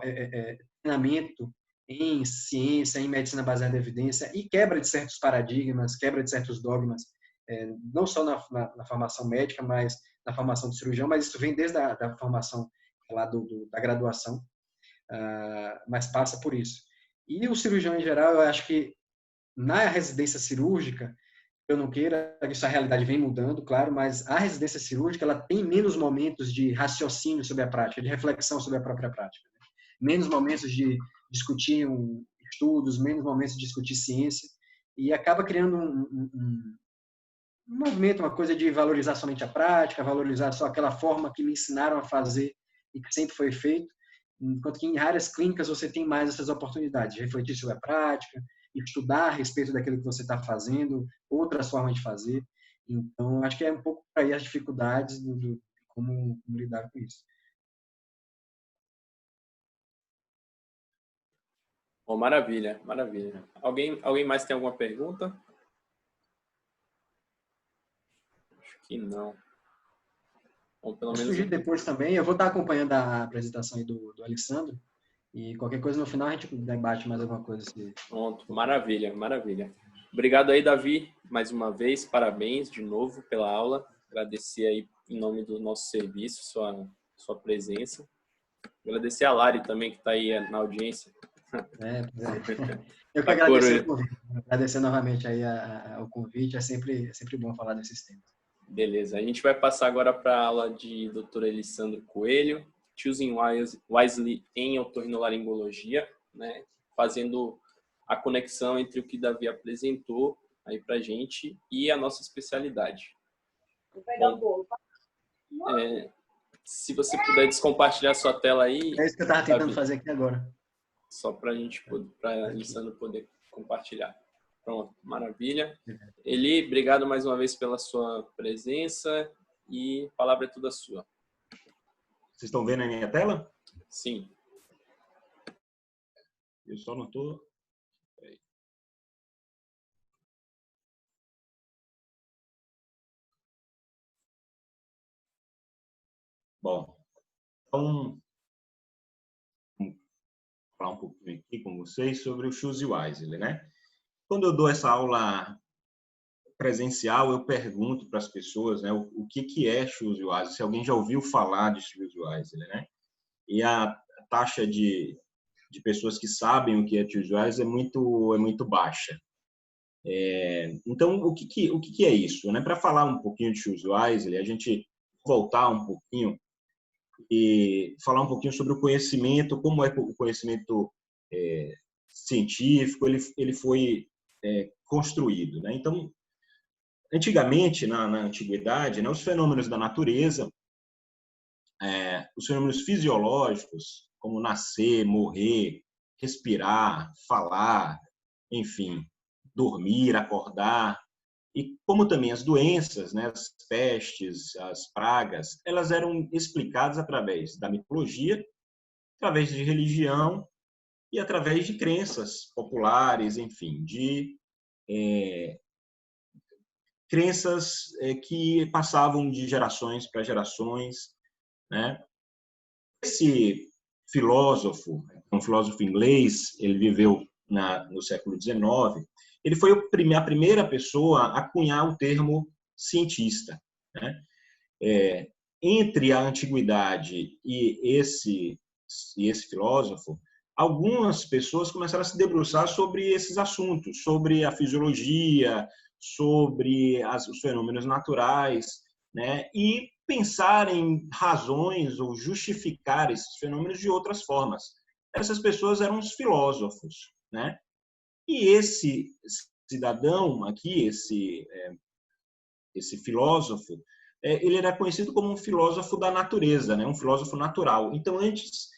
treinamento em ciência, em medicina baseada em evidência e quebra de certos paradigmas, quebra de certos dogmas, não só na formação médica, mas na formação de cirurgião, mas isso vem desde a formação lá da graduação, mas passa por isso. E o cirurgião em geral, eu acho que na residência cirúrgica, eu não queira, isso a realidade vem mudando, claro, mas a residência cirúrgica ela tem menos momentos de raciocínio sobre a prática, de reflexão sobre a própria prática, menos momentos de discutir estudos, menos momentos de discutir ciência, e acaba criando um movimento, uma coisa de valorizar somente a prática, valorizar só aquela forma que me ensinaram a fazer e que sempre foi feito, enquanto que em áreas clínicas você tem mais essas oportunidades de refletir sobre a prática, estudar a respeito daquilo que você está fazendo, outras formas de fazer. Então, acho que é um pouco para aí as dificuldades de como lidar com isso. Bom, maravilha, maravilha. Alguém mais tem alguma pergunta? Acho que não. Bom, pelo menos surgir depois também. Eu vou estar acompanhando a apresentação aí do Alessandro e qualquer coisa no final a gente debate mais alguma coisa. Pronto, maravilha, maravilha. Obrigado aí, Davi, mais uma vez. Parabéns de novo pela aula. Agradecer aí em nome do nosso serviço, sua presença. Agradecer a Lari também, que está aí na audiência. Eu que agradeço o convite. Agradecer novamente aí o convite. É sempre bom falar desses temas. Beleza. A gente vai passar agora para a aula de Dr. Alessandro Coelho, Choosing Wisely em otorrinolaringologia, né? Fazendo a conexão entre o que Davi apresentou aí para a gente e a nossa especialidade. Vou pegar o bolo. Se você puder descompartilhar sua tela aí. É isso que eu estava tentando fazer aqui agora. Só para a gente, para Alessandro poder compartilhar. Pronto, maravilha. Eli, obrigado mais uma vez pela sua presença e a palavra é toda sua. Vocês estão vendo a minha tela? Sim. Eu só não estou... Bom, então, vou falar um pouquinho aqui com vocês sobre o Choose Wisely, né? Quando eu dou essa aula presencial, eu pergunto para as pessoas, né, o que é Choose Wisely, se alguém já ouviu falar de Choose Wisely, né? E a taxa de pessoas que sabem o que é Choose Wisely é muito baixa. Então, o que é isso, né? Para falar um pouquinho de Choose Wisely, a gente voltar um pouquinho e falar um pouquinho sobre o conhecimento, como é o conhecimento científico, ele foi construído, né? Então, antigamente, na antiguidade, né, os fenômenos da natureza, os fenômenos fisiológicos, como nascer, morrer, respirar, falar, enfim, dormir, acordar, e como também as doenças, né, as pestes, as pragas, elas eram explicadas através da mitologia, através de religião e através de crenças populares, enfim, de crenças que passavam de gerações para gerações, né? Esse filósofo, um filósofo inglês, ele viveu no século XIX, ele foi a primeira pessoa a cunhar o termo cientista, né? Entre a antiguidade e esse filósofo, algumas pessoas começaram a se debruçar sobre esses assuntos, sobre a fisiologia, sobre os fenômenos naturais, né? E pensar em razões ou justificar esses fenômenos de outras formas. Essas pessoas eram os filósofos, né? E esse cidadão aqui, esse filósofo, ele era conhecido como um filósofo da natureza, né? Um filósofo natural. Então, antes,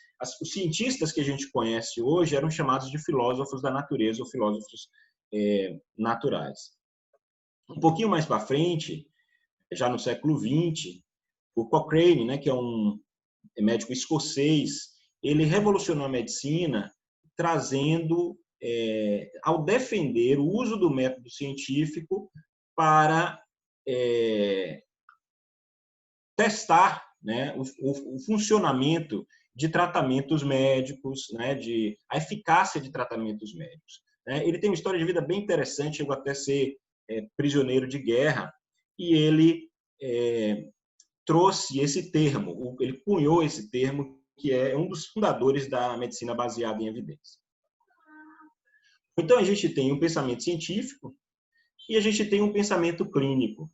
os cientistas que a gente conhece hoje eram chamados de filósofos da natureza ou filósofos naturais. Um pouquinho mais para frente, já no século XX, o Cochrane, né, que é um médico escocês, ele revolucionou a medicina trazendo, ao defender o uso do método científico para testar, né, o funcionamento de tratamentos médicos, né, a eficácia de tratamentos médicos. Ele tem uma história de vida bem interessante, chegou até a ser prisioneiro de guerra, e ele trouxe esse termo, ele cunhou esse termo, que é um dos fundadores da medicina baseada em evidência. Então, a gente tem um pensamento científico e a gente tem um pensamento clínico.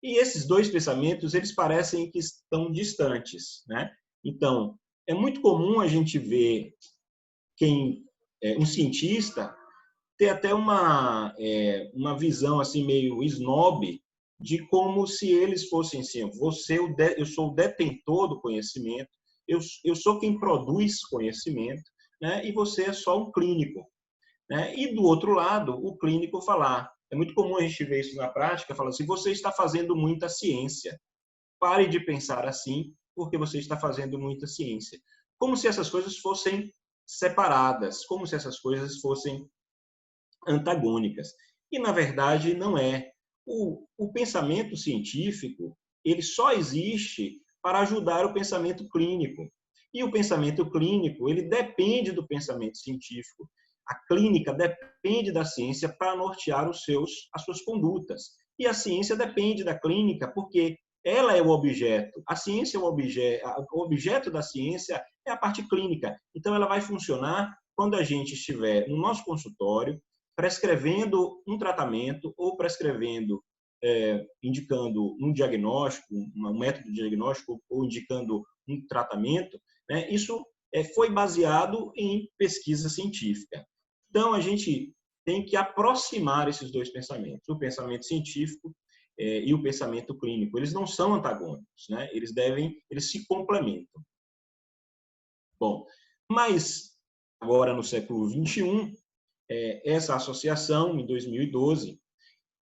E esses dois pensamentos, eles parecem que estão distantes, né? Então, é muito comum a gente ver um cientista ter até uma visão assim meio snob de como se eles fossem assim, eu sou o detentor do conhecimento, eu sou quem produz conhecimento, né? E você é só um clínico, né? E do outro lado, o clínico falar, é muito comum a gente ver isso na prática, fala assim, você está fazendo muita ciência, pare de pensar assim, porque você está fazendo muita ciência. Como se essas coisas fossem separadas, como se essas coisas fossem antagônicas. E, na verdade, não é. O pensamento científico, ele só existe para ajudar o pensamento clínico. E o pensamento clínico, ele depende do pensamento científico. A clínica depende da ciência para nortear as suas condutas. E a ciência depende da clínica porque ela é o objeto. A ciência é o objeto da ciência é a parte clínica. Então, ela vai funcionar quando a gente estiver no nosso consultório, prescrevendo um tratamento ou prescrevendo, indicando um diagnóstico, um método de diagnóstico ou indicando um tratamento, né? Isso foi baseado em pesquisa científica. Então, a gente tem que aproximar esses dois pensamentos, o pensamento científico e o pensamento clínico. Eles não são antagônicos, né? Eles se complementam. Bom, mas agora no século XXI, essa associação, em 2012,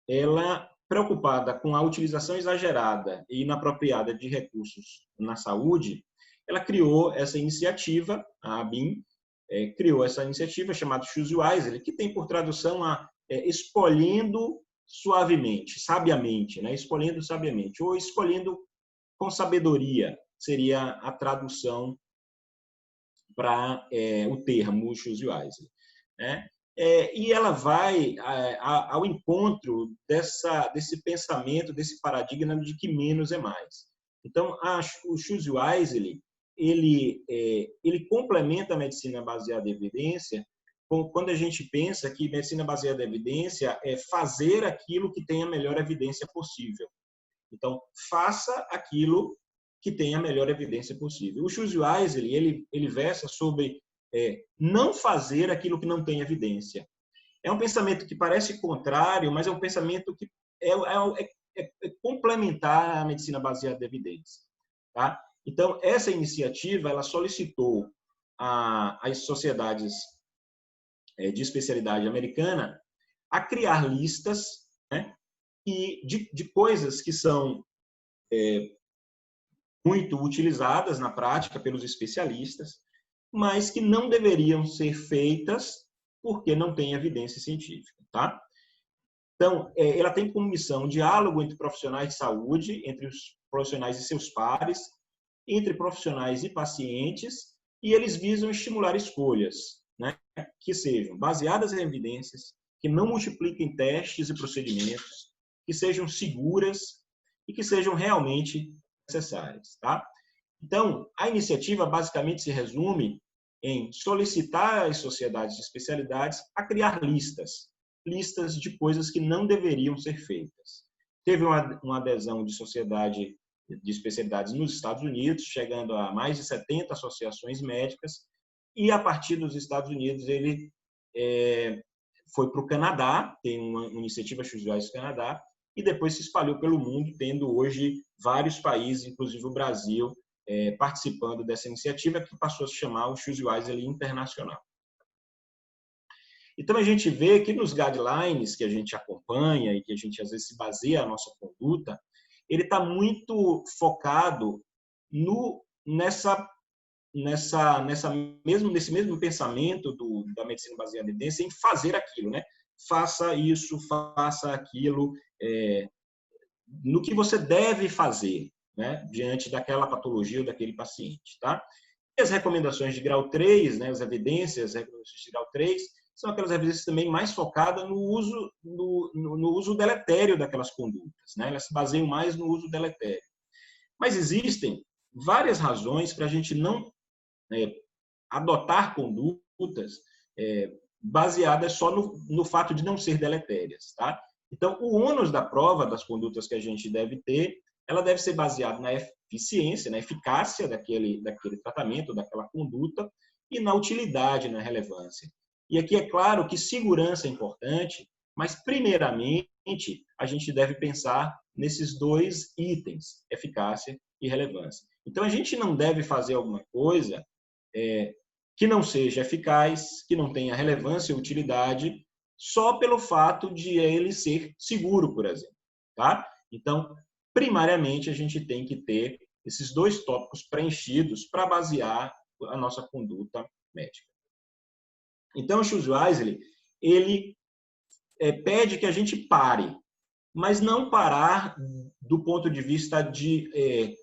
ela, preocupada com a utilização exagerada e inapropriada de recursos na saúde, ela criou essa iniciativa, a ABIN, criou essa iniciativa chamada Choose Wisely, que tem por tradução a escolhendo suavemente, sabiamente, né? Escolhendo sabiamente, ou escolhendo com sabedoria, seria a tradução para o termo Choose Wisely, né? E ela vai ao encontro desse pensamento, desse paradigma de que menos é mais. Então, o Choose Wisely, ele complementa a medicina baseada em evidência quando a gente pensa que medicina baseada em evidência é fazer aquilo que tem a melhor evidência possível. Então, faça aquilo que tem a melhor evidência possível. O Choose Wisely, ele versa sobre não fazer aquilo que não tem evidência. É um pensamento que parece contrário, mas é um pensamento que é complementar à medicina baseada em evidência. Tá? Então, essa iniciativa, ela solicitou às sociedades de especialidade americana a criar listas, né, de coisas que são muito utilizadas na prática pelos especialistas, mas que não deveriam ser feitas porque não tem evidência científica. Tá? Então, ela tem como missão diálogo entre profissionais de saúde, entre os profissionais e seus pares, entre profissionais e pacientes, e eles visam estimular escolhas, né, que sejam baseadas em evidências, que não multipliquem testes e procedimentos, que sejam seguras e que sejam realmente necessárias. Tá? Então, a iniciativa basicamente se resume em solicitar às sociedades de especialidades a criar listas de coisas que não deveriam ser feitas. Teve uma adesão de sociedade de especialidades nos Estados Unidos, chegando a mais de 70 associações médicas, e a partir dos Estados Unidos ele foi para o Canadá, tem uma iniciativa Choose Wisely Canadá, e depois se espalhou pelo mundo, tendo hoje vários países, inclusive o Brasil, participando dessa iniciativa, que passou a se chamar o Choose Wisely Internacional. Então, a gente vê que nos guidelines que a gente acompanha e que a gente, às vezes, se baseia a nossa conduta, ele está muito focado nesse mesmo pensamento da medicina baseada em evidência, em fazer aquilo, né? Faça isso, faça aquilo, no que você deve fazer, né? Diante daquela patologia ou daquele paciente. Tá? E as recomendações de grau 3, né? As evidências, as recomendações de grau 3, são aquelas evidências também mais focadas no uso deletério daquelas condutas, né? Elas se baseiam mais no uso deletério. Mas existem várias razões para a gente não adotar condutas baseadas só no fato de não ser deletérias. Tá? Então, o ônus da prova das condutas que a gente deve ter, ela deve ser baseada na eficiência, na eficácia daquele tratamento, daquela conduta, e na utilidade, na relevância. E aqui é claro que segurança é importante, mas, primeiramente, a gente deve pensar nesses dois itens, eficácia e relevância. Então, a gente não deve fazer alguma coisa que não seja eficaz, que não tenha relevância e utilidade, só pelo fato de ele ser seguro, por exemplo. Tá? Então, primariamente, a gente tem que ter esses dois tópicos preenchidos para basear a nossa conduta médica. Então, o Choose Wisely, ele pede que a gente pare, mas não parar do ponto de vista de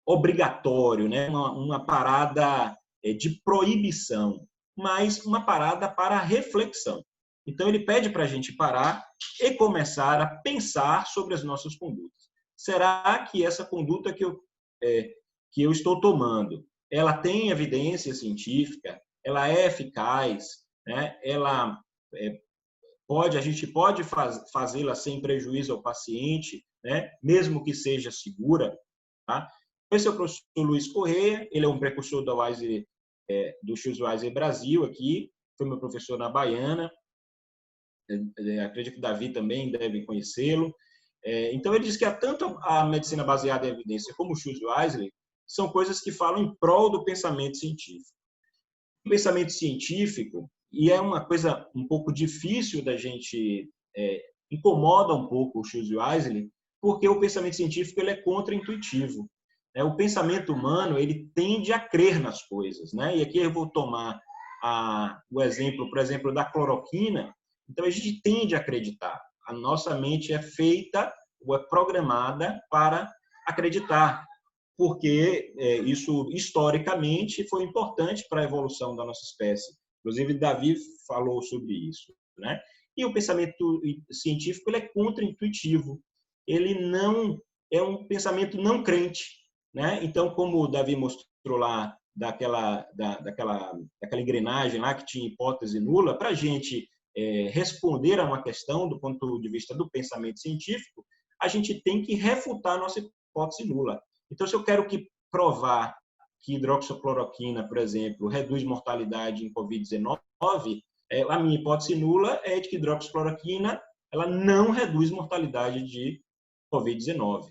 obrigatório, né? Uma parada de proibição, mas uma parada para reflexão. Então, ele pede para a gente parar e começar a pensar sobre as nossas condutas. Será que essa conduta que eu estou tomando, ela tem evidência científica? Ela é eficaz? Né? A gente pode fazê-la sem prejuízo ao paciente, né? Mesmo que seja segura. Tá? Esse é o professor Luiz Correia, ele é um precursor do Choose Wisely Brasil aqui, foi meu professor na Baiana, acredito que Davi também deve conhecê-lo. Então, ele diz que tanto a medicina baseada em evidência como o Choose Wisely são coisas que falam em prol do pensamento científico. O pensamento científico, E é uma coisa um pouco difícil da gente, incomoda um pouco o Choose Wisely, porque o pensamento científico ele é contra-intuitivo. O pensamento humano ele tende a crer nas coisas, né? E aqui eu vou tomar o exemplo, por exemplo, da cloroquina. Então a gente tende a acreditar. A nossa mente é feita ou é programada para acreditar, porque isso historicamente foi importante para a evolução da nossa espécie. Inclusive Davi falou sobre isso, né? E o pensamento científico ele é contra-intuitivo. Ele não é um pensamento não crente, né? Então, como o Davi mostrou lá daquela engrenagem lá que tinha hipótese nula, para a gente responder a uma questão do ponto de vista do pensamento científico, a gente tem que refutar a nossa hipótese nula. Então, se eu quero provar que hidroxicloroquina, por exemplo, reduz mortalidade em Covid-19, a minha hipótese nula é de que hidroxicloroquina ela não reduz mortalidade de Covid-19,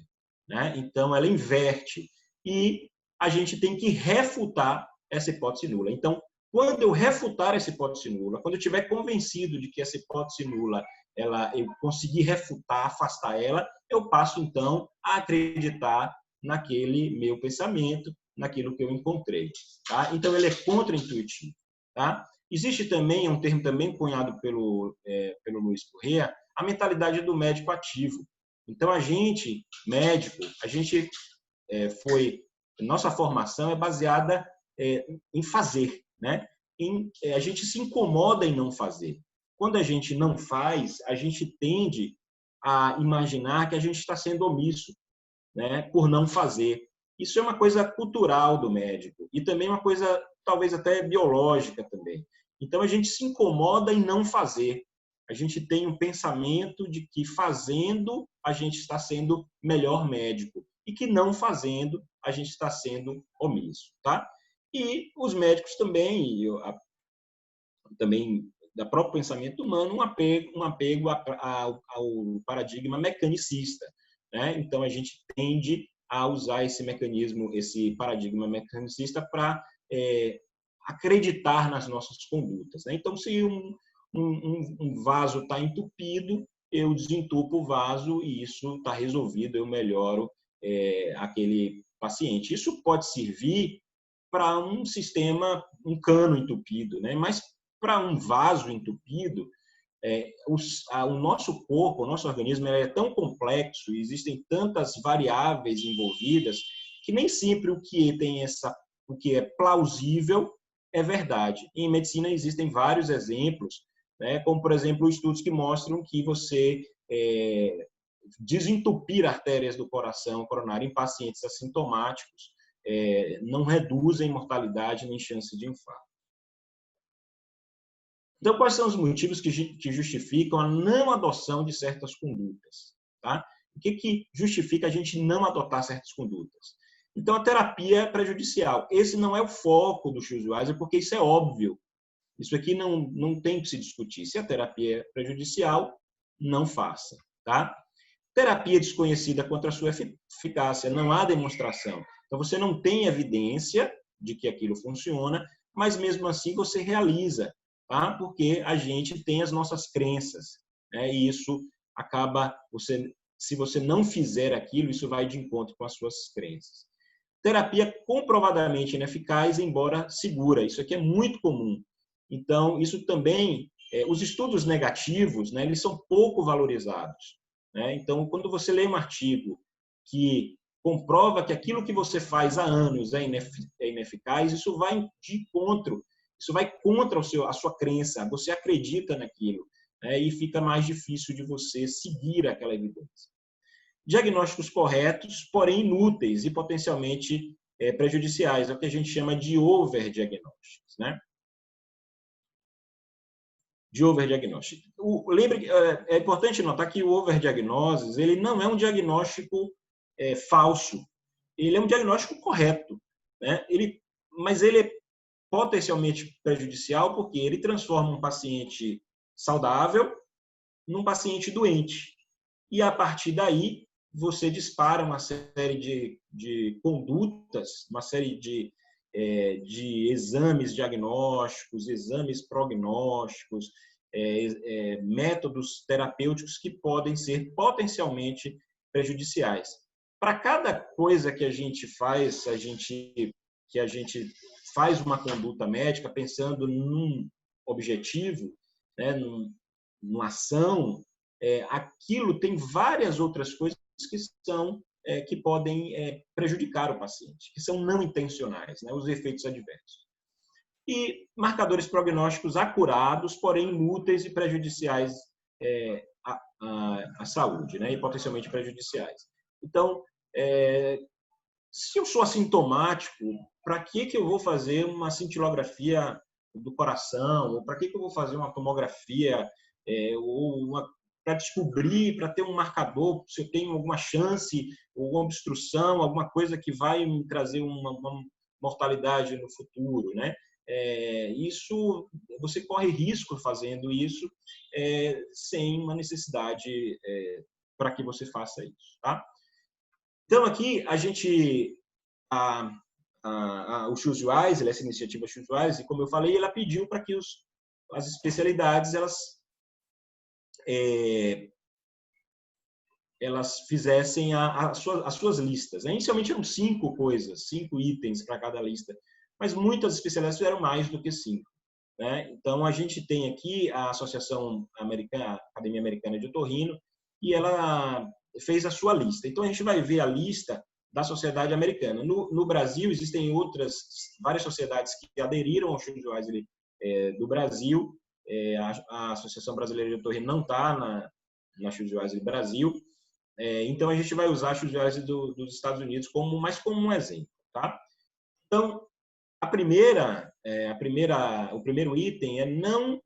né? Então, ela inverte e a gente tem que refutar essa hipótese nula. Então, quando eu refutar essa hipótese nula, quando eu estiver convencido de que essa hipótese nula eu conseguir refutar, afastar ela, eu passo, então, a acreditar naquele meu pensamento, naquilo que eu encontrei. Tá? Então, ele é contra-intuitivo. Tá? Existe também, um termo também cunhado pelo Luiz Corrêa, a mentalidade do médico ativo. Então, a gente, médico, nossa formação é baseada em fazer, né? A gente se incomoda em não fazer. Quando a gente não faz, a gente tende a imaginar que a gente está sendo omisso, né, por não fazer. Isso é uma coisa cultural do médico e também uma coisa talvez até biológica também. Então a gente se incomoda em não fazer. A gente tem um pensamento de que fazendo a gente está sendo melhor médico e que não fazendo a gente está sendo omisso, tá? E os médicos também da próprio pensamento humano, um apego ao paradigma mecanicista, né? Então a gente tende a usar esse mecanismo, esse paradigma mecanicista para acreditar nas nossas condutas, né? Então, se um vaso está entupido, eu desentupo o vaso e isso está resolvido, eu melhoro aquele paciente. Isso pode servir para um sistema, um cano entupido, né? Mas para um vaso entupido, o nosso corpo, o nosso organismo é tão complexo, existem tantas variáveis envolvidas, que nem sempre o que é plausível é verdade. Em medicina existem vários exemplos, né? Como, por exemplo, estudos que mostram que você desentupir artérias do coração coronário em pacientes assintomáticos não reduzem mortalidade nem chance de infarto. Então, quais são os motivos que justificam a não adoção de certas condutas? Tá? O que justifica a gente não adotar certas condutas? Então, a terapia é prejudicial. Esse não é o foco do Choose Wisely, porque isso é óbvio. Isso aqui não tem que se discutir. Se a terapia é prejudicial, não faça. Tá? Terapia desconhecida contra a sua eficácia. Não há demonstração. Então, você não tem evidência de que aquilo funciona, mas mesmo assim você realiza. Tá? Porque a gente tem as nossas crenças, né? E isso acaba, se você não fizer aquilo, isso vai de encontro com as suas crenças. Terapia comprovadamente ineficaz, embora segura. Isso aqui é muito comum. Então, isso também, os estudos negativos, né, eles são pouco valorizados, né? Então, quando você lê um artigo que comprova que aquilo que você faz há anos é ineficaz, isso vai de encontro. Isso vai contra a sua crença, você acredita naquilo, né? E fica mais difícil de você seguir aquela evidência. Diagnósticos corretos, porém inúteis e potencialmente prejudiciais, é o que a gente chama de overdiagnósticos, né? De overdiagnóstico. Lembre que é importante notar que o overdiagnose, ele não é um diagnóstico falso, ele é um diagnóstico correto, né? Mas ele é potencialmente prejudicial porque ele transforma um paciente saudável num paciente doente. E, a partir daí, você dispara uma série de condutas, uma série de de exames diagnósticos, exames prognósticos, métodos terapêuticos que podem ser potencialmente prejudiciais. Para cada coisa que a gente faz, que a gente faz uma conduta médica pensando num objetivo, né, numa ação, aquilo tem várias outras coisas que podem prejudicar o paciente, que são não intencionais, né, os efeitos adversos. E marcadores prognósticos acurados, porém inúteis e prejudiciais à saúde, né, e potencialmente prejudiciais. Então, se eu sou assintomático, para que eu vou fazer uma cintilografia do coração? Ou para que eu vou fazer uma tomografia? Para descobrir, para ter um marcador, se eu tenho alguma chance, alguma obstrução, alguma coisa que vai me trazer uma mortalidade no futuro, né? Isso, você corre risco fazendo isso sem uma necessidade para que você faça isso, tá? Então, aqui, a gente, o Choose Wise, essa iniciativa Choose Wise, como eu falei, ela pediu para que as especialidades, elas fizessem as suas listas. Inicialmente eram 5 coisas, 5 itens para cada lista, mas muitas especialidades fizeram mais do que 5. Né? Então, a gente tem aqui a Associação Americana, Academia Americana de Otorrino, e ela fez a sua lista. Então, a gente vai ver a lista da sociedade americana. No Brasil, existem várias sociedades que aderiram ao Choose Wise do Brasil. A Associação Brasileira de Otorrino não está na Choose Wise do Brasil. Então, a gente vai usar a Choose Wise dos Estados Unidos mais como um exemplo. Tá? Então, o primeiro item é não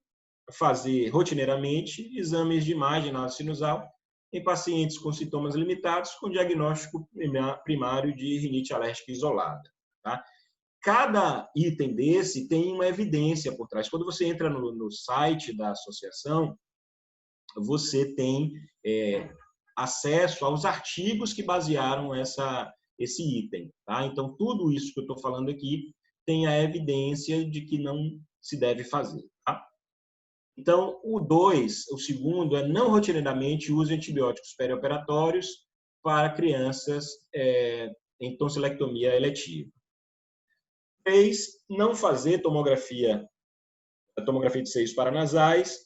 fazer rotineiramente exames de imagem sinusal em pacientes com sintomas limitados com diagnóstico primário de rinite alérgica isolada. Tá? Cada item desse tem uma evidência por trás. Quando você entra no site da associação, você tem acesso aos artigos que basearam esse item. Tá? Então, tudo isso que eu estou falando aqui tem a evidência de que não se deve fazer. Tá? Então, o segundo é não rotineiramente use antibióticos perioperatórios para crianças em tonsilectomia eletiva. 3, não fazer tomografia de seios paranasais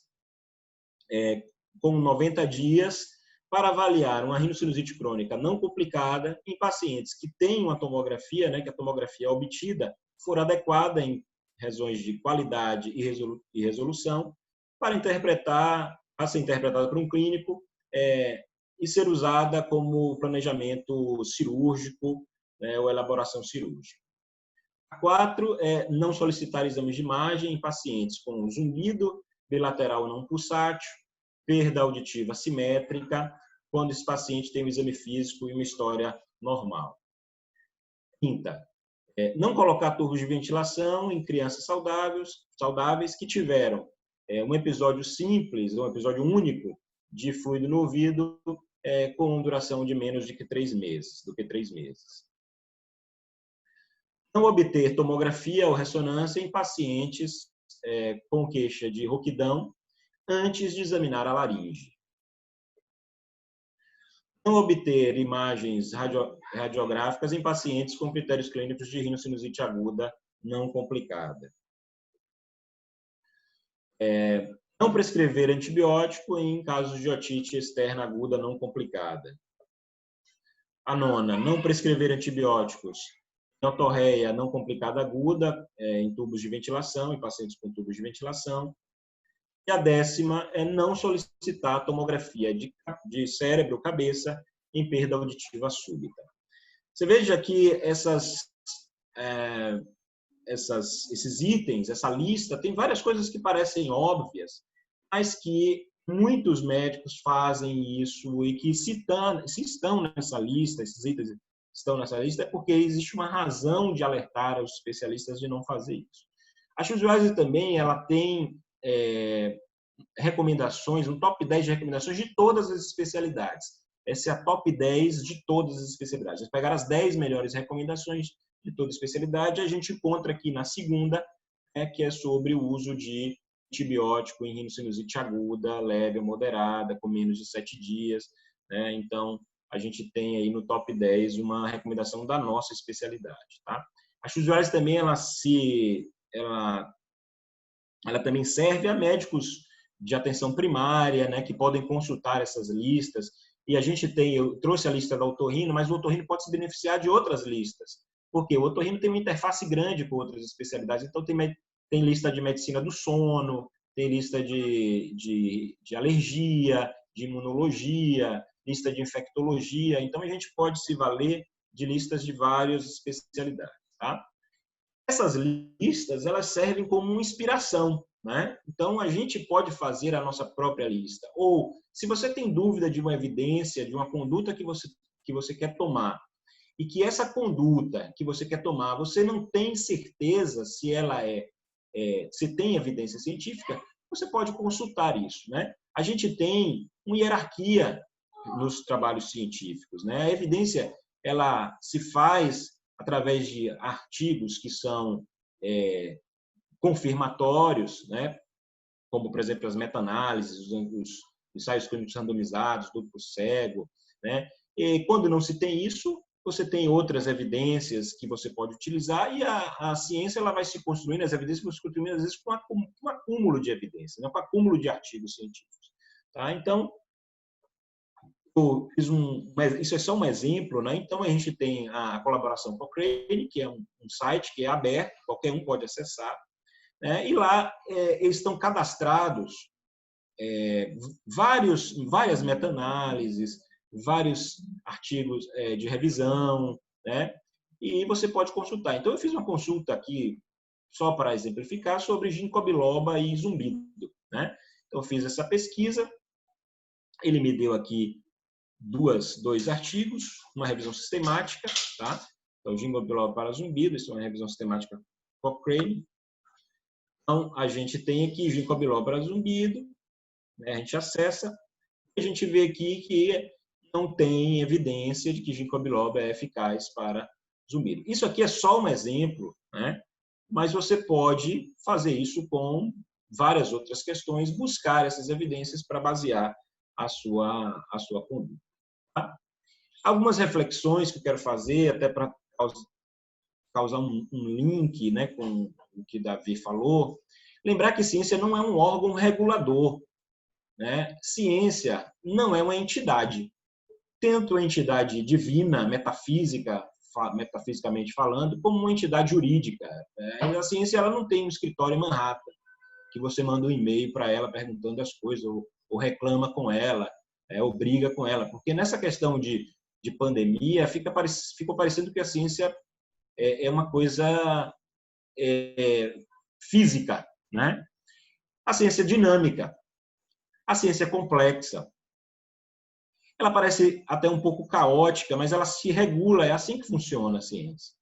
com 90 dias para avaliar uma rinocinusite crônica não complicada em pacientes que têm uma tomografia, né, que a tomografia obtida for adequada em razões de qualidade e resolução, para ser interpretada por um clínico e ser usada como planejamento cirúrgico, né, ou elaboração cirúrgica. 4 é não solicitar exames de imagem em pacientes com zumbido bilateral não pulsátil, perda auditiva simétrica, quando esse paciente tem um exame físico e uma história normal. 5, não colocar tubos de ventilação em crianças saudáveis que tiveram um episódio simples, um episódio único de fluido no ouvido com duração de menos do que 3 meses. Não obter tomografia ou ressonância em pacientes com queixa de rouquidão antes de examinar a laringe. Não obter imagens radiográficas em pacientes com critérios clínicos de rinocinusite aguda não complicada. Não prescrever antibiótico em casos de otite externa aguda não complicada. A 9, não prescrever antibióticos em otorreia não complicada aguda em tubos de ventilação, em pacientes com tubos de ventilação. E a 10ª é não solicitar tomografia de cérebro-cabeça em perda auditiva súbita. Você veja que esses itens, essa lista, tem várias coisas que parecem óbvias, mas que muitos médicos fazem isso e que se estão nessa lista, esses itens estão nessa lista, é porque existe uma razão de alertar aos especialistas de não fazer isso. A Choose Wise também ela tem recomendações, um top 10 de recomendações de todas as especialidades. Essa é a top 10 de todas as especialidades. Eles pegaram as 10 melhores recomendações de toda especialidade. A gente encontra aqui na segunda, que é sobre o uso de antibiótico em rinocinusite aguda, leve ou moderada, com menos de 7 dias. Né? Então, a gente tem aí no top 10 uma recomendação da nossa especialidade. Tá? A Choose também, ela também serve a médicos de atenção primária, né, que podem consultar essas listas. E a gente tem, eu trouxe a lista da otorrino, mas o otorrino pode se beneficiar de outras listas. Porque o otorrino tem uma interface grande com outras especialidades. Então, tem lista de medicina do sono, tem lista de alergia, de imunologia, lista de infectologia. Então, a gente pode se valer de listas de várias especialidades. Tá? Essas listas, elas servem como uma inspiração. Né? Então, a gente pode fazer a nossa própria lista. Ou, se você tem dúvida de uma evidência, de uma conduta que você quer tomar, e que essa conduta que você quer tomar, você não tem certeza se ela se tem evidência científica, você pode consultar isso. Né? A gente tem uma hierarquia nos trabalhos científicos. Né? A evidência ela se faz através de artigos que são confirmatórios, né? Como, por exemplo, as meta-análises, os ensaios clínicos randomizados, duplo cego. Né? E quando não se tem isso, você tem outras evidências que você pode utilizar e a ciência ela vai se construindo, as evidências vão se construindo, às vezes, com um acúmulo de evidências, né? Com um acúmulo de artigos científicos. Tá? Então, isso é só um exemplo. Né? Então, a gente tem a colaboração Cochrane, que é um site que é aberto, qualquer um pode acessar. E lá eles estão cadastrados várias meta-análises, vários artigos de revisão, né? E você pode consultar. Então, eu fiz uma consulta aqui, só para exemplificar, sobre ginkgo biloba e zumbido. Né? Então, eu fiz essa pesquisa, ele me deu aqui dois artigos, uma revisão sistemática. Tá? Então, ginkgo biloba para zumbido, isso é uma revisão sistemática Cochrane. Então, a gente tem aqui ginkgo biloba para zumbido, né? A gente acessa, e a gente vê aqui que não tem evidência de que ginkgo biloba é eficaz para zumbido. Isso aqui é só um exemplo, né? Mas você pode fazer isso com várias outras questões, buscar essas evidências para basear a sua conduta. Tá? Algumas reflexões que eu quero fazer, até para causar um link, né, com o que Davi falou. Lembrar que ciência não é um órgão regulador. Né? Ciência não é uma entidade. Tanto a entidade divina, metafisicamente falando, como uma entidade jurídica. A ciência ela não tem um escritório em Manhattan, que você manda um e-mail para ela perguntando as coisas, ou reclama com ela, ou briga com ela. Porque nessa questão de pandemia, ficou parecendo que a ciência é uma coisa física. Né? A ciência é dinâmica. A ciência é complexa. Ela parece até um pouco caótica, mas ela se regula, é assim que funciona a ciência.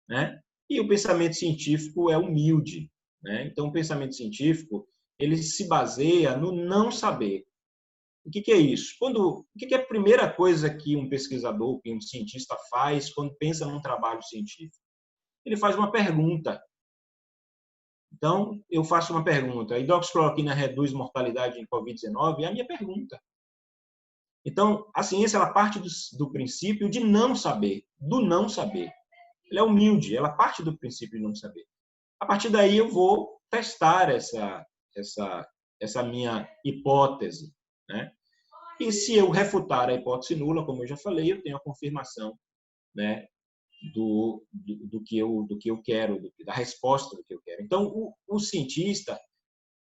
Né? E o pensamento científico é humilde. Né? Então, o pensamento científico ele se baseia no não saber. O que é isso? O que é a primeira coisa que um pesquisador, que um cientista faz quando pensa num trabalho científico? Ele faz uma pergunta. Então, eu faço uma pergunta. A hidroxicloroquina reduz mortalidade em Covid-19? É a minha pergunta. Então, a ciência ela parte do princípio de não saber, do não saber. Ela é humilde, ela parte do princípio de não saber. A partir daí, eu vou testar essa minha hipótese. Né? E se eu refutar a hipótese nula, como eu já falei, eu tenho a confirmação, né, do que eu quero, da resposta do que eu quero. Então, o cientista,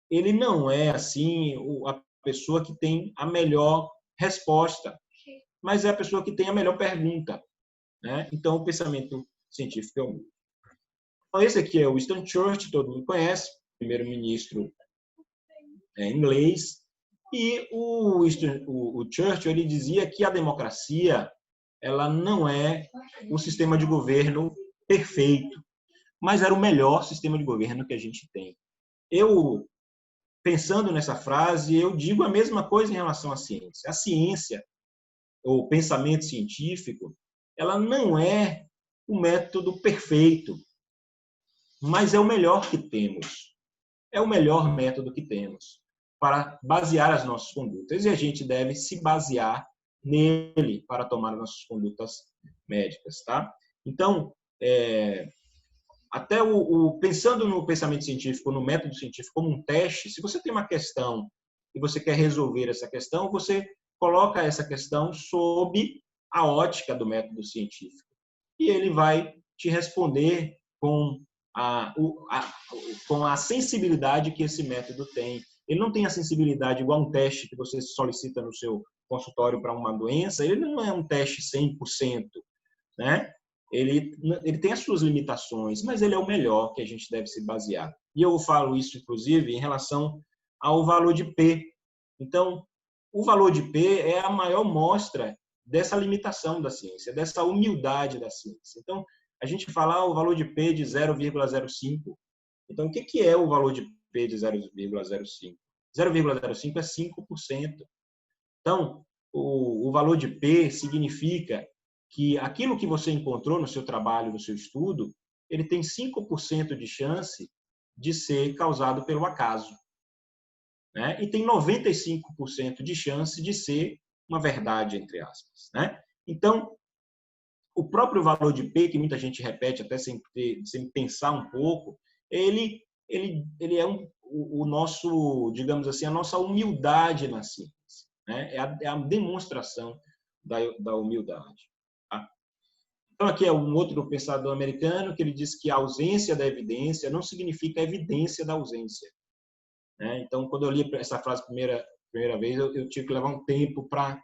ele não é assim a pessoa que tem a melhor resposta, mas é a pessoa que tem a melhor pergunta. Né? Então, o pensamento científico é o mesmo. Então, esse aqui é o Winston Churchill, todo mundo conhece, primeiro-ministro inglês, e o Churchill ele dizia que a democracia ela não é o sistema de governo perfeito, mas era o melhor sistema de governo que a gente tem. Eu, pensando nessa frase, eu digo a mesma coisa em relação à ciência. A ciência, ou pensamento científico, ela não é o método perfeito, mas é o melhor que temos. É o melhor método que temos para basear as nossas condutas. E a gente deve se basear nele para tomar as nossas condutas médicas, tá? Então, até pensando no pensamento científico, no método científico como um teste, se você tem uma questão e você quer resolver essa questão, você coloca essa questão sob a ótica do método científico. E ele vai te responder com a sensibilidade que esse método tem. Ele não tem a sensibilidade igual um teste que você solicita no seu consultório para uma doença, ele não é um teste 100%, né? Ele tem as suas limitações, mas ele é o melhor que a gente deve se basear. E eu falo isso, inclusive, em relação ao valor de P. Então, o valor de P é a maior mostra dessa limitação da ciência, dessa humildade da ciência. Então, a gente fala o valor de P de 0,05. Então, o que é o valor de P de 0,05? 0,05 é 5%. Então, o valor de P significa que aquilo que você encontrou no seu trabalho, no seu estudo, ele tem 5% de chance de ser causado pelo acaso, né? E tem 95% de chance de ser uma verdade, entre aspas, né? Então, o próprio valor de P, que muita gente repete até sem pensar um pouco, ele é o nosso, digamos assim, a nossa humildade na ciência, né? É a demonstração da humildade. Tá? Então, aqui é um outro pensador americano que ele diz que a ausência da evidência não significa a evidência da ausência. Né? Então, quando eu li essa frase primeira vez, eu tive que levar um tempo para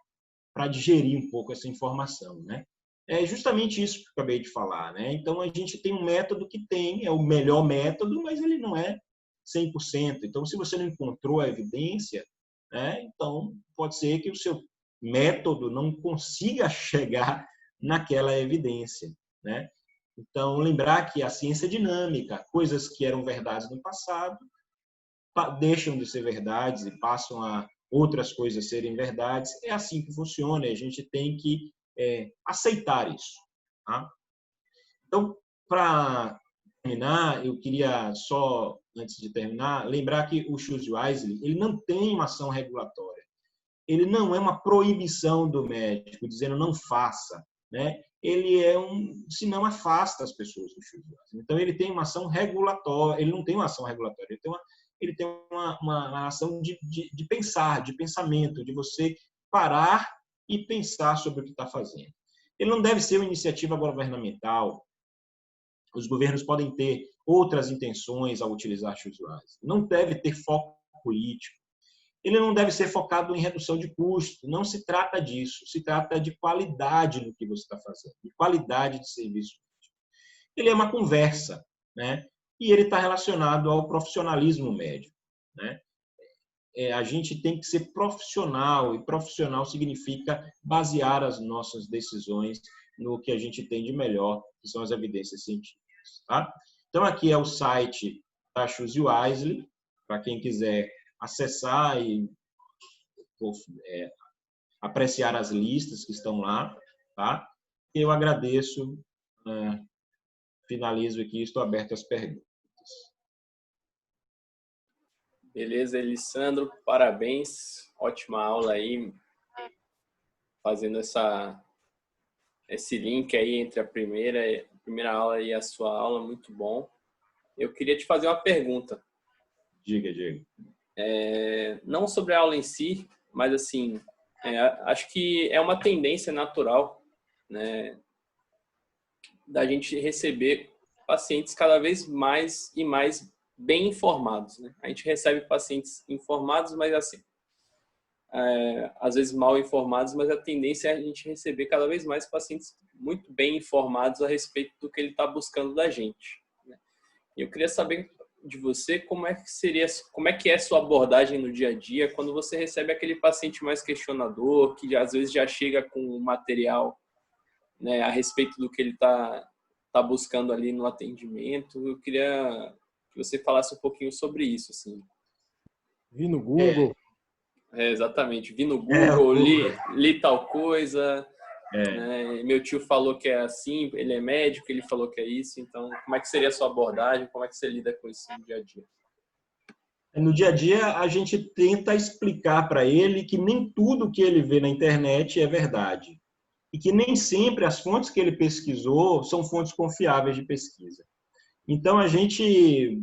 digerir um pouco essa informação, né? É justamente isso que eu acabei de falar, né? Então, a gente tem um método que é o melhor método, mas ele não é 100%. Então, se você não encontrou a evidência, né? Então, pode ser que o seu método não consiga chegar naquela evidência, né? Então, lembrar que a ciência é dinâmica, coisas que eram verdades no passado deixam de ser verdades e passam a outras coisas serem verdades. É assim que funciona e a gente tem que aceitar isso. Tá? Então, para terminar, eu queria só, antes de terminar, lembrar que o Choose Wisely ele não tem uma ação regulatória. Ele não é uma proibição do médico, dizendo não faça. Né? Ele se não afasta as pessoas do Choose Wisely. Então, ele tem uma ação regulatória, ele não tem uma ação regulatória, ele tem uma ação de pensar, de pensamento, de você parar e pensar sobre o que está fazendo. Ele não deve ser uma iniciativa governamental. Os governos podem ter outras intenções ao utilizar Choose Wisely. Não deve ter foco político. Ele não deve ser focado em redução de custo. Não se trata disso. Se trata de qualidade no que você está fazendo, de qualidade de serviço. Ele é uma conversa, né? E ele está relacionado ao profissionalismo médico, né? A gente tem que ser profissional, e profissional significa basear as nossas decisões no que a gente tem de melhor, que são as evidências científicas. Tá? Então, aqui é o site da Choose Wisely, para quem quiser acessar e apreciar as listas que estão lá. Tá? Eu agradeço, finalizo aqui, estou aberto às perguntas. Beleza, Elisandro, parabéns, ótima aula aí, fazendo esse link aí entre a primeira aula e a sua aula, muito bom. Eu queria te fazer uma pergunta. Diga. Não sobre a aula em si, mas assim, acho que é uma tendência natural, né, da gente receber pacientes cada vez mais e mais bem informados, né? A gente recebe pacientes informados, mas assim, às vezes mal informados, mas a tendência é a gente receber cada vez mais pacientes muito bem informados a respeito do que ele está buscando da gente, né? E eu queria saber de você como é que é a sua abordagem no dia a dia quando você recebe aquele paciente mais questionador, que às vezes já chega com material, né, a respeito do que ele tá buscando ali no atendimento. Eu queria que você falasse um pouquinho sobre isso, assim. Vi no Google. Exatamente. Vi no Google, li tal coisa, Meu tio falou que é assim, ele é médico, ele falou que é isso. Então, como é que seria a sua abordagem? Como é que você lida com isso no dia a dia? No dia a dia, a gente tenta explicar para ele que nem tudo que ele vê na internet é verdade. E que nem sempre as fontes que ele pesquisou são fontes confiáveis de pesquisa. Então, a gente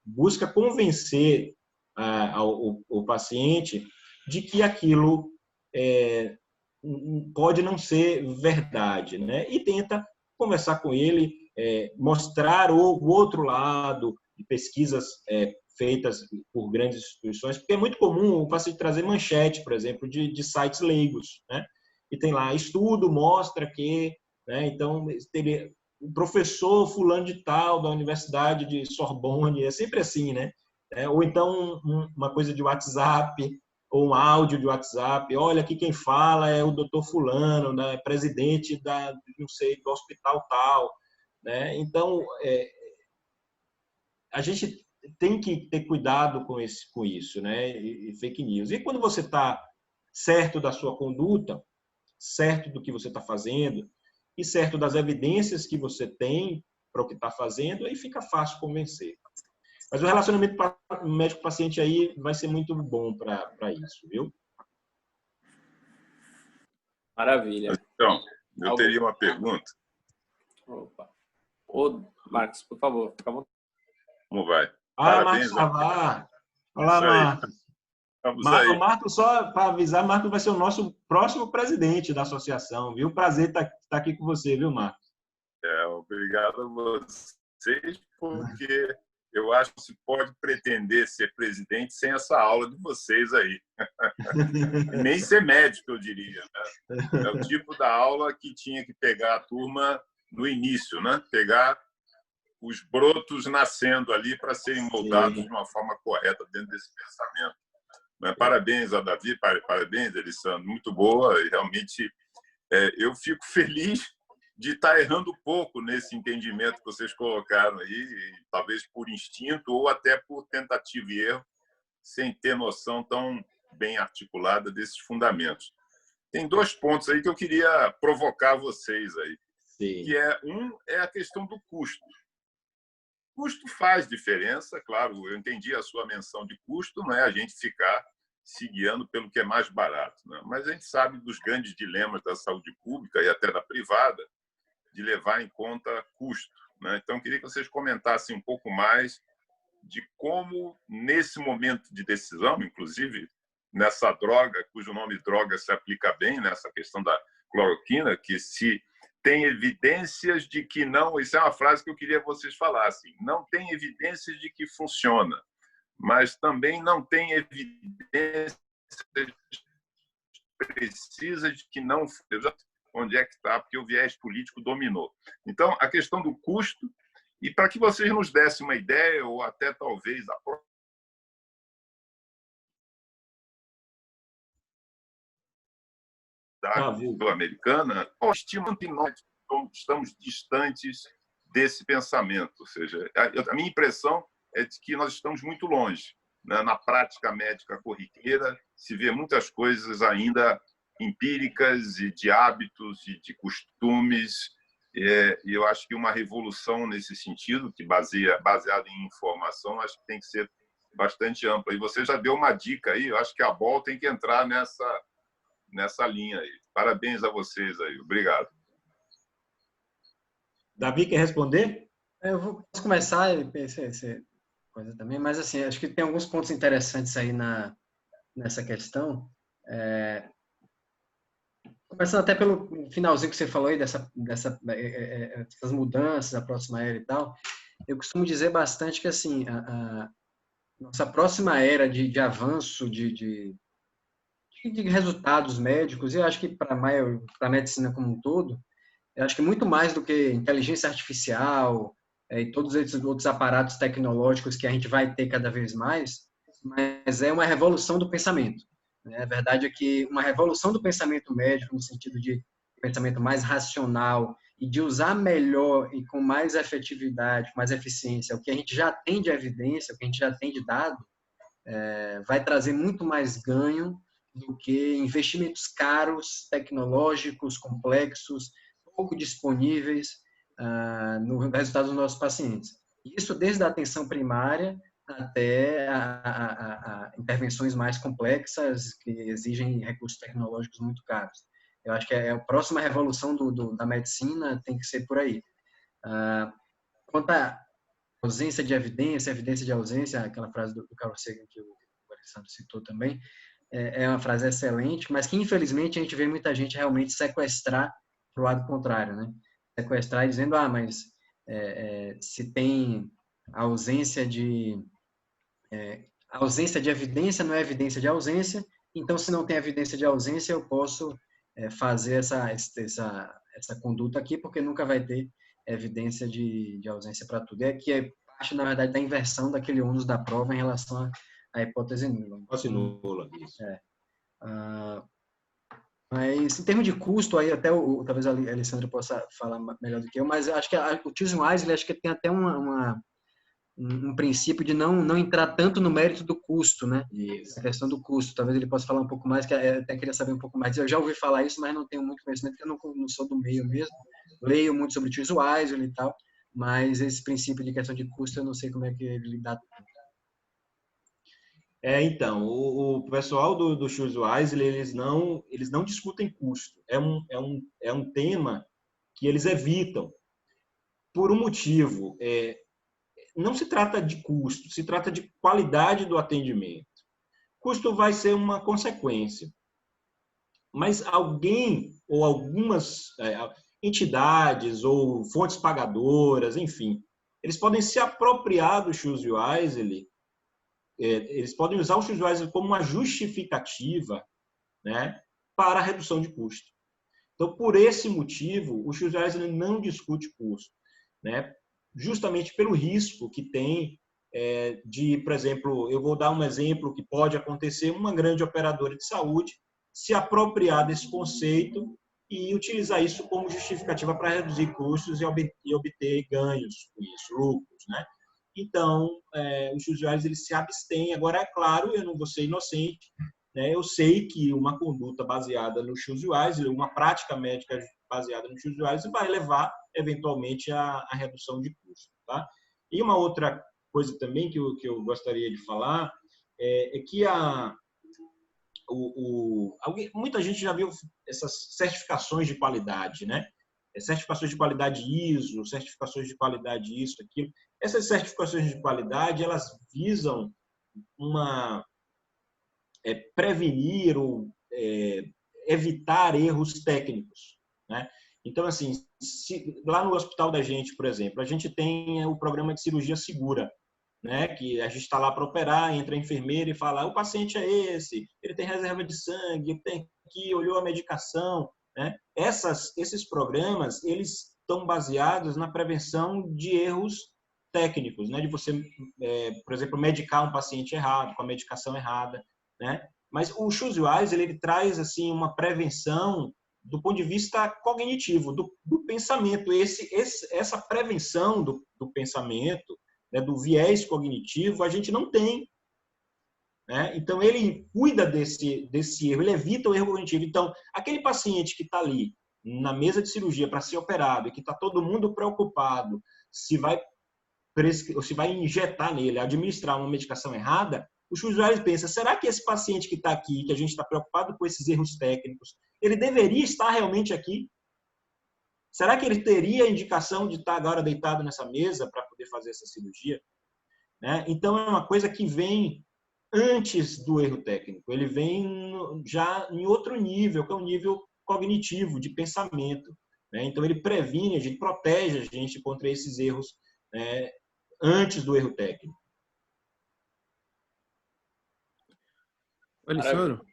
busca convencer o paciente de que aquilo pode não ser verdade, né? E tenta conversar com ele, mostrar o outro lado de pesquisas feitas por grandes instituições, porque é muito comum o paciente trazer manchete, por exemplo, de sites leigos, né? E tem lá, estudo mostra que, né? Então, teria o professor fulano de tal da Universidade de Sorbonne, é sempre assim, né? Ou então uma coisa de WhatsApp, ou um áudio de WhatsApp, olha, aqui quem fala é o doutor fulano, né? Presidente não sei, do hospital tal, né? Então, a gente tem que ter cuidado com isso, né? E fake news. E quando você está certo da sua conduta, certo do que você está fazendo e certo das evidências que você tem para o que está fazendo, aí fica fácil convencer. Mas o relacionamento médico-paciente aí vai ser muito bom para isso, viu? Maravilha. Então, eu teria uma pergunta. Opa. Ô, Marcos, por favor, fica à vontade. Como vai? Parabéns. Olá, Marcos. Marcos, só para avisar, Marcos vai ser o nosso próximo presidente da associação, viu? Prazer estar aqui com você, viu, Marcos? Obrigado a vocês, porque eu acho que se pode pretender ser presidente sem essa aula de vocês aí. Nem ser médico, eu diria, né? É o tipo da aula que tinha que pegar a turma no início, né? Pegar os brotos nascendo ali para serem moldados de uma forma correta dentro desse pensamento. Parabéns a Davi, parabéns, Elisandro, muito boa. E realmente, eu fico feliz de estar errando pouco nesse entendimento que vocês colocaram aí, talvez por instinto ou até por tentativa e erro, sem ter noção tão bem articulada desses fundamentos. Tem 2 pontos aí que eu queria provocar vocês aí. Sim. Que é a questão do custo. O custo faz diferença, claro, eu entendi a sua menção de custo, não é a gente ficar se guiando pelo que é mais barato, né? Mas a gente sabe dos grandes dilemas da saúde pública e até da privada, de levar em conta custo, né? Então, eu queria que vocês comentassem um pouco mais de como, nesse momento de decisão, inclusive nessa droga, cujo nome droga se aplica bem, nessa questão da cloroquina, que se tem evidências de que não... Isso é uma frase que eu queria que vocês falassem. Não tem evidências de que funciona, mas também não tem evidências precisas de que não... Onde é que está? Porque o viés político dominou. Então, a questão do custo, e para que vocês nos dessem uma ideia, ou até talvez a sul-americana, estima que nós estamos distantes desse pensamento. Ou seja, a minha impressão é de que nós estamos muito longe. Na prática médica corriqueira, se vê muitas coisas ainda empíricas e de hábitos e de costumes. E eu acho que uma revolução nesse sentido, que baseada em informação, acho que tem que ser bastante ampla. E você já deu uma dica aí, eu acho que a BOL tem que entrar nessa linha aí. Parabéns a vocês aí. Obrigado. Davi, quer responder? Posso começar essa coisa também, mas assim, acho que tem alguns pontos interessantes aí nessa questão. Começando até pelo finalzinho que você falou aí, dessas mudanças, a próxima era e tal, eu costumo dizer bastante que assim, a nossa próxima era de avanço de resultados médicos, e eu acho que para a medicina como um todo, eu acho que muito mais do que inteligência artificial e todos esses outros aparatos tecnológicos que a gente vai ter cada vez mais, mas é uma revolução do pensamento. A verdade é que uma revolução do pensamento médico, no sentido de pensamento mais racional e de usar melhor e com mais efetividade, com mais eficiência, o que a gente já tem de evidência, o que a gente já tem de dado, vai trazer muito mais ganho do que investimentos caros, tecnológicos, complexos, pouco disponíveis no resultado dos nossos pacientes. Isso desde a atenção primária até a intervenções mais complexas que exigem recursos tecnológicos muito caros. Eu acho que a próxima revolução da medicina tem que ser por aí. Quanto à ausência de evidência, evidência de ausência, aquela frase do Carl Sagan que o Alessandro citou também, é uma frase excelente, mas que infelizmente a gente vê muita gente realmente sequestrar para o lado contrário, né? Sequestrar dizendo, mas se tem ausência de evidência, não é evidência de ausência, então se não tem evidência de ausência, eu posso fazer essa conduta aqui, porque nunca vai ter evidência de ausência para tudo. Que é parte, na verdade, da inversão daquele ônus da prova em relação à hipótese nula. Hipótese nula, isso. Mas, em termos de custo, aí até talvez a Alessandra possa falar melhor do que eu, mas acho que o Choosing Wisely, acho que tem até um princípio de não entrar tanto no mérito do custo, né? Isso. A questão do custo. Talvez ele possa falar um pouco mais, que eu até queria saber um pouco mais. Eu já ouvi falar isso, mas não tenho muito conhecimento, porque eu não sou do meio mesmo. Leio muito sobre Choosing Wisely e tal, mas esse princípio de questão de custo, eu não sei como é que ele lidar. Então, o pessoal do Choosing Wisely, eles não discutem custo. É um tema que eles evitam por um motivo. Não se trata de custo, se trata de qualidade do atendimento. Custo vai ser uma consequência. Mas alguém ou algumas entidades ou fontes pagadoras, enfim, eles podem se apropriar do Choosing Wisely, eles podem usar o Choosing Wisely como uma justificativa, né, para a redução de custo. Então, por esse motivo, o Choosing Wisely não discute custo, né? Justamente pelo risco que tem por exemplo, eu vou dar um exemplo que pode acontecer, uma grande operadora de saúde se apropriar desse conceito e utilizar isso como justificativa para reduzir custos e obter ganhos com isso, lucros, né? Então, os usuários eles se abstêm. Agora, é claro, eu não vou ser inocente, né? Eu sei que uma conduta baseada no Choosing Wisely, uma prática médica baseada no Choosing Wisely vai levar, eventualmente, à redução de custos, tá? E uma outra coisa também que eu gostaria de falar é que muita gente já viu essas certificações de qualidade, né? Certificações de qualidade ISO, certificações de qualidade isso, aquilo. Essas certificações de qualidade, elas visam prevenir ou evitar erros técnicos, né? Então, assim, lá no hospital da gente, por exemplo, a gente tem o programa de cirurgia segura, né? Que a gente está lá para operar, entra a enfermeira e fala, o paciente é esse, ele tem reserva de sangue, ele tem aqui, olhou a medicação, né? Esses programas, eles estão baseados na prevenção de erros técnicos, né? De você, por exemplo, medicar um paciente errado, com a medicação errada, né? Mas o Choosing Wisely, ele traz assim uma prevenção do ponto de vista cognitivo, do pensamento. Essa prevenção do pensamento, né, do viés cognitivo, a gente não tem, né? Então, ele cuida desse erro, ele evita o erro cognitivo. Então, aquele paciente que está ali na mesa de cirurgia para ser operado e que está todo mundo preocupado se vai injetar nele, administrar uma medicação errada, os usuários pensam, será que esse paciente que está aqui, que a gente está preocupado com esses erros técnicos, ele deveria estar realmente aqui? Será que ele teria a indicação de estar agora deitado nessa mesa para poder fazer essa cirurgia? Né? Então, é uma coisa que vem antes do erro técnico. Ele vem já em outro nível, que é um nível cognitivo, de pensamento. Né? Então, ele previne, a gente protege a gente contra esses erros antes do erro técnico. Alessandro?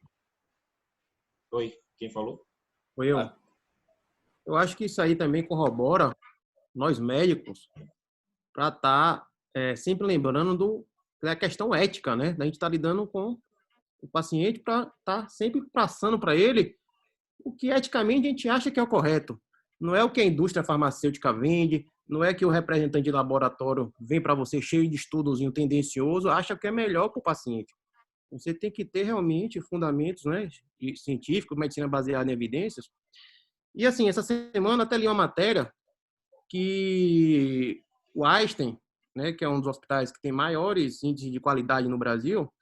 Oi, quem falou? Foi eu. Eu acho que isso aí também corrobora nós médicos para estar sempre lembrando da questão ética, né? Da gente estar lidando com o paciente para estar sempre passando para ele o que eticamente a gente acha que é o correto. Não é o que a indústria farmacêutica vende, não é que o representante de laboratório vem para você cheio de estudozinho tendencioso, acha que é melhor para o paciente. Você tem que ter realmente fundamentos, né, científicos, medicina baseada em evidências. E assim, essa semana até li uma matéria que o Einstein, né, que é um dos hospitais que tem maiores índices de qualidade no Brasil,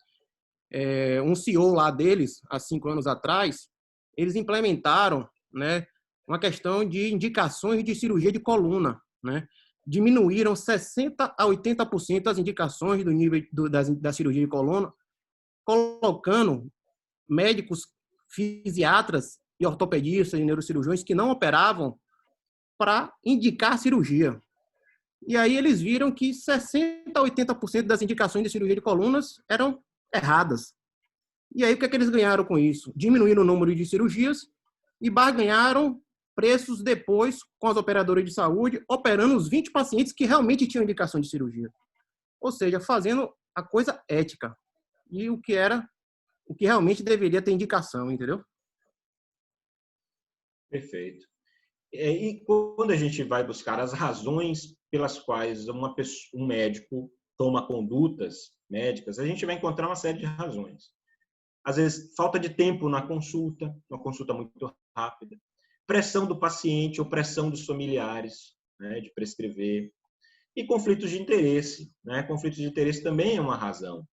um CEO lá deles, há 5 anos atrás, eles implementaram, né, uma questão de indicações de cirurgia de coluna, né? Diminuíram 60% a 80% as indicações do nível da cirurgia de coluna, colocando médicos, fisiatras e ortopedistas e neurocirurgiões que não operavam para indicar cirurgia. E aí eles viram que 60% a 80% das indicações de cirurgia de colunas eram erradas. E aí o que é que eles ganharam com isso? Diminuíram o número de cirurgias e barganharam preços depois com as operadoras de saúde, operando os 20 pacientes que realmente tinham indicação de cirurgia. Ou seja, fazendo a coisa ética. E o que realmente deveria ter indicação, entendeu? Perfeito. E quando a gente vai buscar as razões pelas quais um médico toma condutas médicas, a gente vai encontrar uma série de razões. Às vezes, falta de tempo na consulta, uma consulta muito rápida, pressão do paciente ou pressão dos familiares, né, de prescrever, e conflitos de interesse, né? Conflitos de interesse também é uma razão.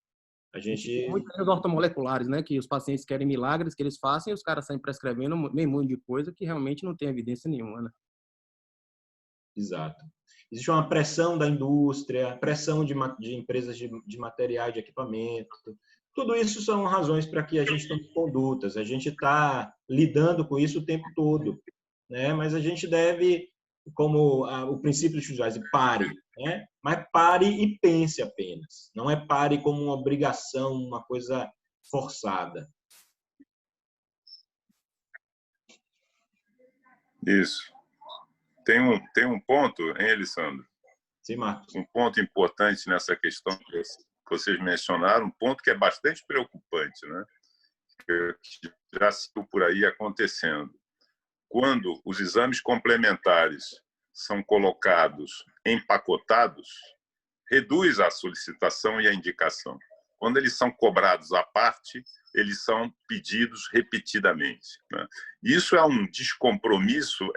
A gente... Muitos ortomoleculares, né, que os pacientes querem milagres que eles façam e os caras saem prescrevendo meio mundo de coisa que realmente não tem evidência nenhuma, né? Exato. Existe uma pressão da indústria, pressão de empresas de materiais, de equipamento. Tudo isso são razões para que a gente tome condutas. A gente está lidando com isso o tempo todo, né? Mas a gente deve, como o princípio de Schwarzenegger, pare, né? Mas pare e pense apenas. Não é pare como uma obrigação, uma coisa forçada. Isso. Tem um ponto, hein, Elisandro? Sim, Marcos. Um ponto importante nessa questão que vocês mencionaram, um ponto que é bastante preocupante, né? Que já se viu por aí acontecendo. Quando os exames complementares são colocados empacotados, reduz a solicitação e a indicação. Quando eles são cobrados à parte, eles são pedidos repetidamente, né? Isso é um descompromisso,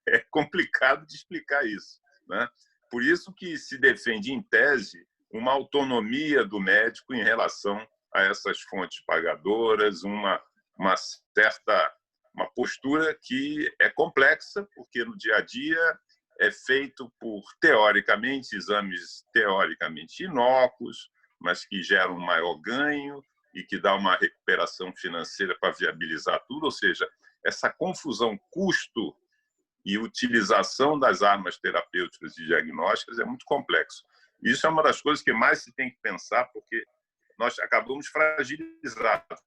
é complicado de explicar isso, né? Por isso que se defende, em tese, uma autonomia do médico em relação a essas fontes pagadoras, uma postura que é complexa, porque no dia a dia é feito por, teoricamente, exames teoricamente inócuos, mas que geram um maior ganho e que dá uma recuperação financeira para viabilizar tudo. Ou seja, essa confusão custo e utilização das armas terapêuticas e diagnósticas é muito complexo. Isso é uma das coisas que mais se tem que pensar, porque nós acabamos fragilizados,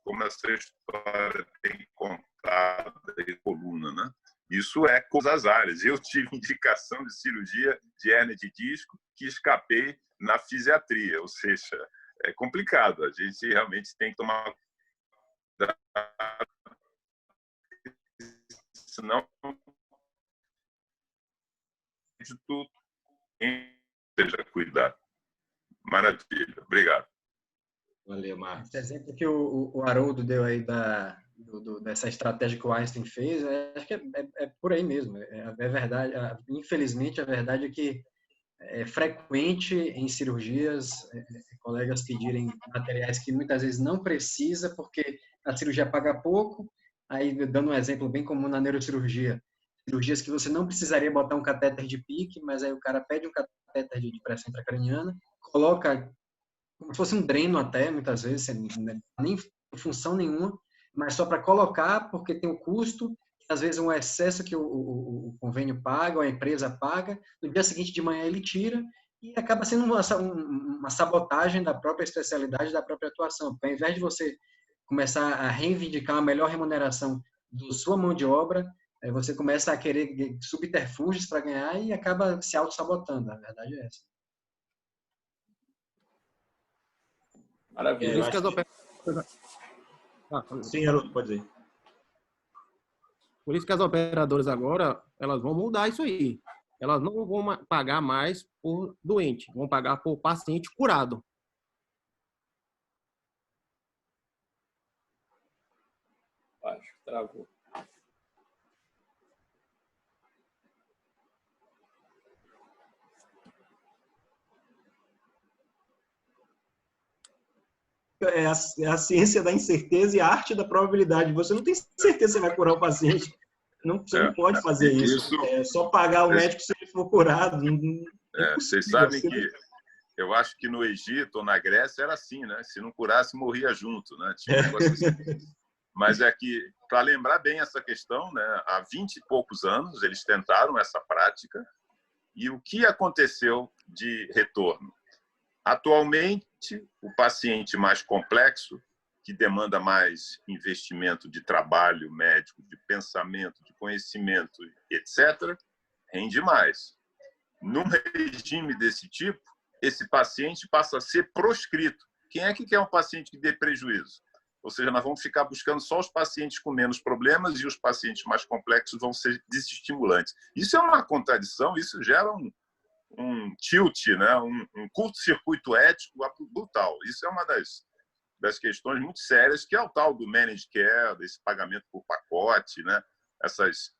como essa história tem contado em coluna, né? Isso é com as áreas. Eu tive indicação de cirurgia de hérnia de disco que escapei na fisiatria, ou seja, é complicado. A gente realmente tem que tomar cuidado, senão de tudo seja cuidado. Maravilha. Obrigado. Valeu, Marcos. Esse exemplo que o Haroldo deu aí dessa estratégia que o Einstein fez, acho que é por aí mesmo. É verdade. Infelizmente, a verdade é que é frequente em cirurgias colegas pedirem materiais que muitas vezes não precisa, porque a cirurgia paga pouco. Aí, dando um exemplo bem comum na neurocirurgia, cirurgias que você não precisaria botar um catéter de PIC, mas aí o cara pede um catéter de pressão intracraniana, coloca como se fosse um dreno até, muitas vezes, nem função nenhuma, mas só para colocar, porque tem o custo, às vezes um excesso que o convênio paga, ou a empresa paga, no dia seguinte de manhã ele tira, e acaba sendo uma sabotagem da própria especialidade, da própria atuação, porque ao invés de você começar a reivindicar uma melhor remuneração da sua mão de obra, você começa a querer subterfúgios para ganhar e acaba se auto-sabotando, a verdade é essa. Maravilha. Sim, Haroldo, pode dizer. Por isso que as operadoras agora, elas vão mudar isso aí. Elas não vão pagar mais por doente, vão pagar por paciente curado. Travou. É a ciência da incerteza e a arte da probabilidade. Você não tem certeza que você vai curar o paciente. Não, você não pode fazer isso. É só pagar o médico se ele for curado. Vocês sabem que eu acho que no Egito ou na Grécia era assim, né? Se não curasse, morria junto, né? Tinha um negócio assim. Mas é que, para lembrar bem essa questão, né? Há 20 e poucos anos eles tentaram essa prática e o que aconteceu de retorno? Atualmente, o paciente mais complexo, que demanda mais investimento de trabalho médico, de pensamento, de conhecimento, etc., rende mais. Num regime desse tipo, esse paciente passa a ser proscrito. Quem é que quer um paciente que dê prejuízo? Ou seja, nós vamos ficar buscando só os pacientes com menos problemas e os pacientes mais complexos vão ser desestimulantes. Isso é uma contradição, isso gera um tilt, né? um curto-circuito ético brutal. Isso é uma das questões muito sérias, que é o tal do managed care, desse pagamento por pacote, né? Essas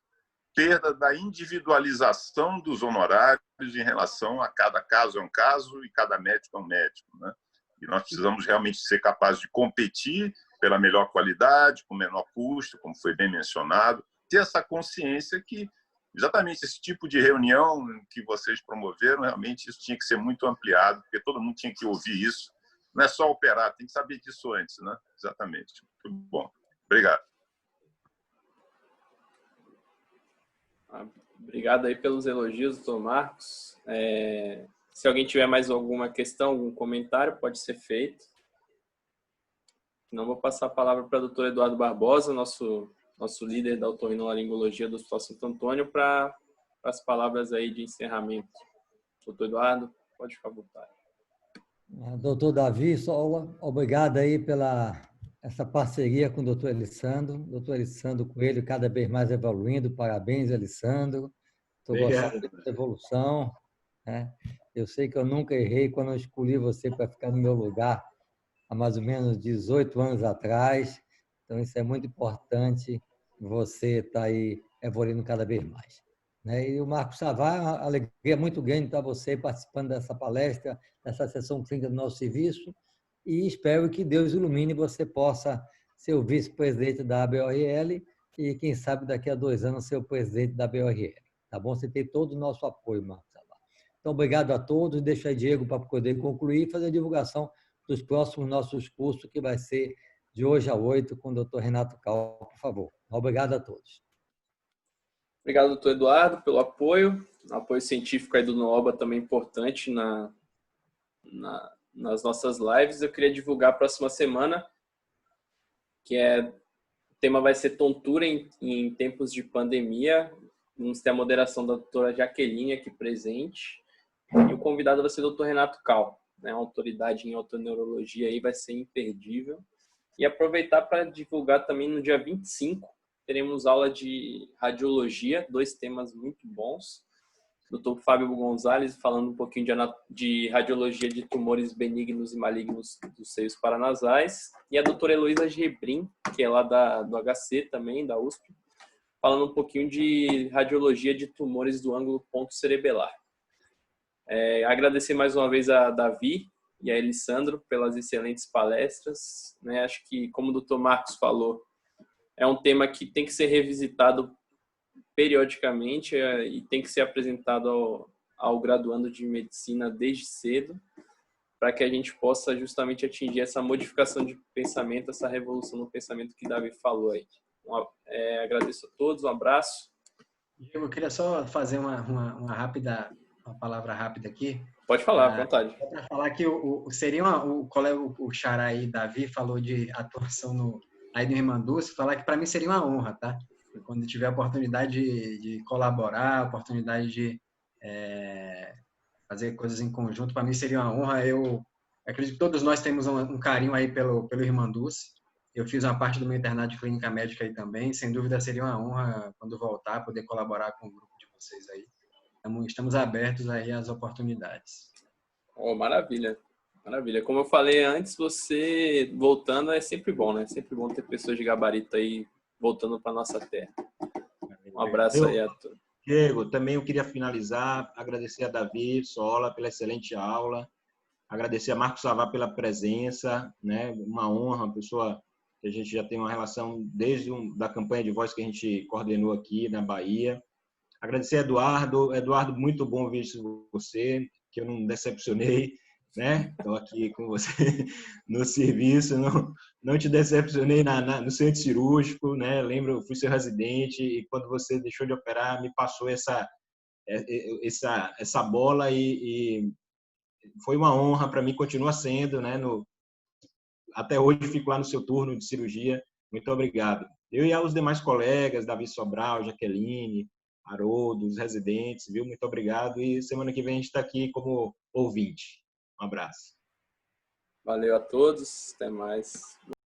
perda da individualização dos honorários em relação a cada caso é um caso e cada médico é um médico, né? E nós precisamos realmente ser capazes de competir pela melhor qualidade, com menor custo, como foi bem mencionado, ter essa consciência que exatamente esse tipo de reunião que vocês promoveram, realmente isso tinha que ser muito ampliado, porque todo mundo tinha que ouvir isso. Não é só operar, tem que saber disso antes, né? Exatamente. Muito bom. Obrigado. Obrigado aí pelos elogios, doutor Marcos. Se alguém tiver mais alguma questão, algum comentário, pode ser feito. Não vou passar a palavra para o doutor Eduardo Barbosa, nosso líder da otorrinolaringologia do Hospital Santo Antônio, para as palavras aí de encerramento. Doutor Eduardo, pode ficar à vontade. Doutor Davi, obrigado aí pela essa parceria com o doutor Alessandro. Doutor Alessandro Coelho cada vez mais evoluindo. Parabéns, Alessandro. Estou gostando dessa evolução, né? Eu sei que eu nunca errei quando eu escolhi você para ficar no meu lugar há mais ou menos 18 anos atrás. Então, isso é muito importante, você estar aí evoluindo cada vez mais, né? E o Marcos Savai, uma alegria muito grande estar você participando dessa palestra, dessa sessão clínica do nosso serviço, e espero que Deus ilumine e você possa ser o vice-presidente da ABORL e, quem sabe, daqui a 2 anos, ser o presidente da ABORL. Tá bom? Você tem todo o nosso apoio, Marcos Savai. Então, obrigado a todos. Deixa aí, Diego, para poder concluir e fazer a divulgação dos próximos nossos cursos, que vai ser de hoje a 8, com o doutor Renato Cal, por favor. Obrigado a todos. Obrigado, doutor Eduardo, pelo apoio. O apoio científico aí do NOOBA também importante nas nossas lives. Eu queria divulgar a próxima semana, o tema vai ser tontura em tempos de pandemia. Vamos ter a moderação da doutora Jaqueline aqui presente. E o convidado vai ser o doutor Renato Cal, né? Uma autoridade em otoneurologia aí, vai ser imperdível. E aproveitar para divulgar também no dia 25, teremos aula de radiologia, 2 temas muito bons. O Dr. Fábio Gonzalez falando um pouquinho de radiologia de tumores benignos e malignos dos seios paranasais. E a doutora Heloísa Gebrim, que é lá do HC também, da USP, falando um pouquinho de radiologia de tumores do ângulo ponto cerebelar. Agradecer mais uma vez a Davi e a Elisandro pelas excelentes palestras, né? Acho que, como o Dr. Marcos falou, é um tema que tem que ser revisitado periodicamente e tem que ser apresentado ao graduando de medicina desde cedo, para que a gente possa justamente atingir essa modificação de pensamento, essa revolução no pensamento que Davi falou aí. Agradeço a todos, um abraço. Eu queria só fazer uma palavra rápida aqui. Pode falar, à vontade. Para falar que o colega, o Xará aí, Davi, falou de atuação aí no Irmanduz, falar que para mim seria uma honra, tá? Quando tiver a oportunidade de colaborar, a oportunidade de fazer coisas em conjunto, para mim seria uma honra. Eu acredito que todos nós temos um carinho aí pelo Irmanduz. Eu fiz uma parte do meu internato de clínica médica aí também. Sem dúvida seria uma honra, quando voltar, poder colaborar com o grupo de vocês aí. Estamos abertos aí às oportunidades. Maravilha. Maravilha. Como eu falei antes, você voltando é sempre bom, né? É sempre bom ter pessoas de gabarito aí voltando para nossa terra. Um abraço aí a todos. Diego, também eu queria finalizar, agradecer a Davi Sola pela excelente aula, agradecer a Marcos Savá pela presença, né? Uma honra, uma pessoa que a gente já tem uma relação desde da campanha de voz que a gente coordenou aqui na Bahia. Agradecer a Eduardo. Eduardo, muito bom ver você, que eu não decepcionei, né? Estou aqui com você no serviço, não te decepcionei no centro cirúrgico, né? Lembro, eu fui seu residente e quando você deixou de operar, me passou essa bola e foi uma honra para mim, continua sendo, né? Até hoje fico lá no seu turno de cirurgia. Muito obrigado. Eu e aos demais colegas, Davi Sobral, Jaqueline, Haroldo, os residentes, viu? Muito obrigado. E semana que vem a gente está aqui como ouvinte. Um abraço. Valeu a todos. Até mais.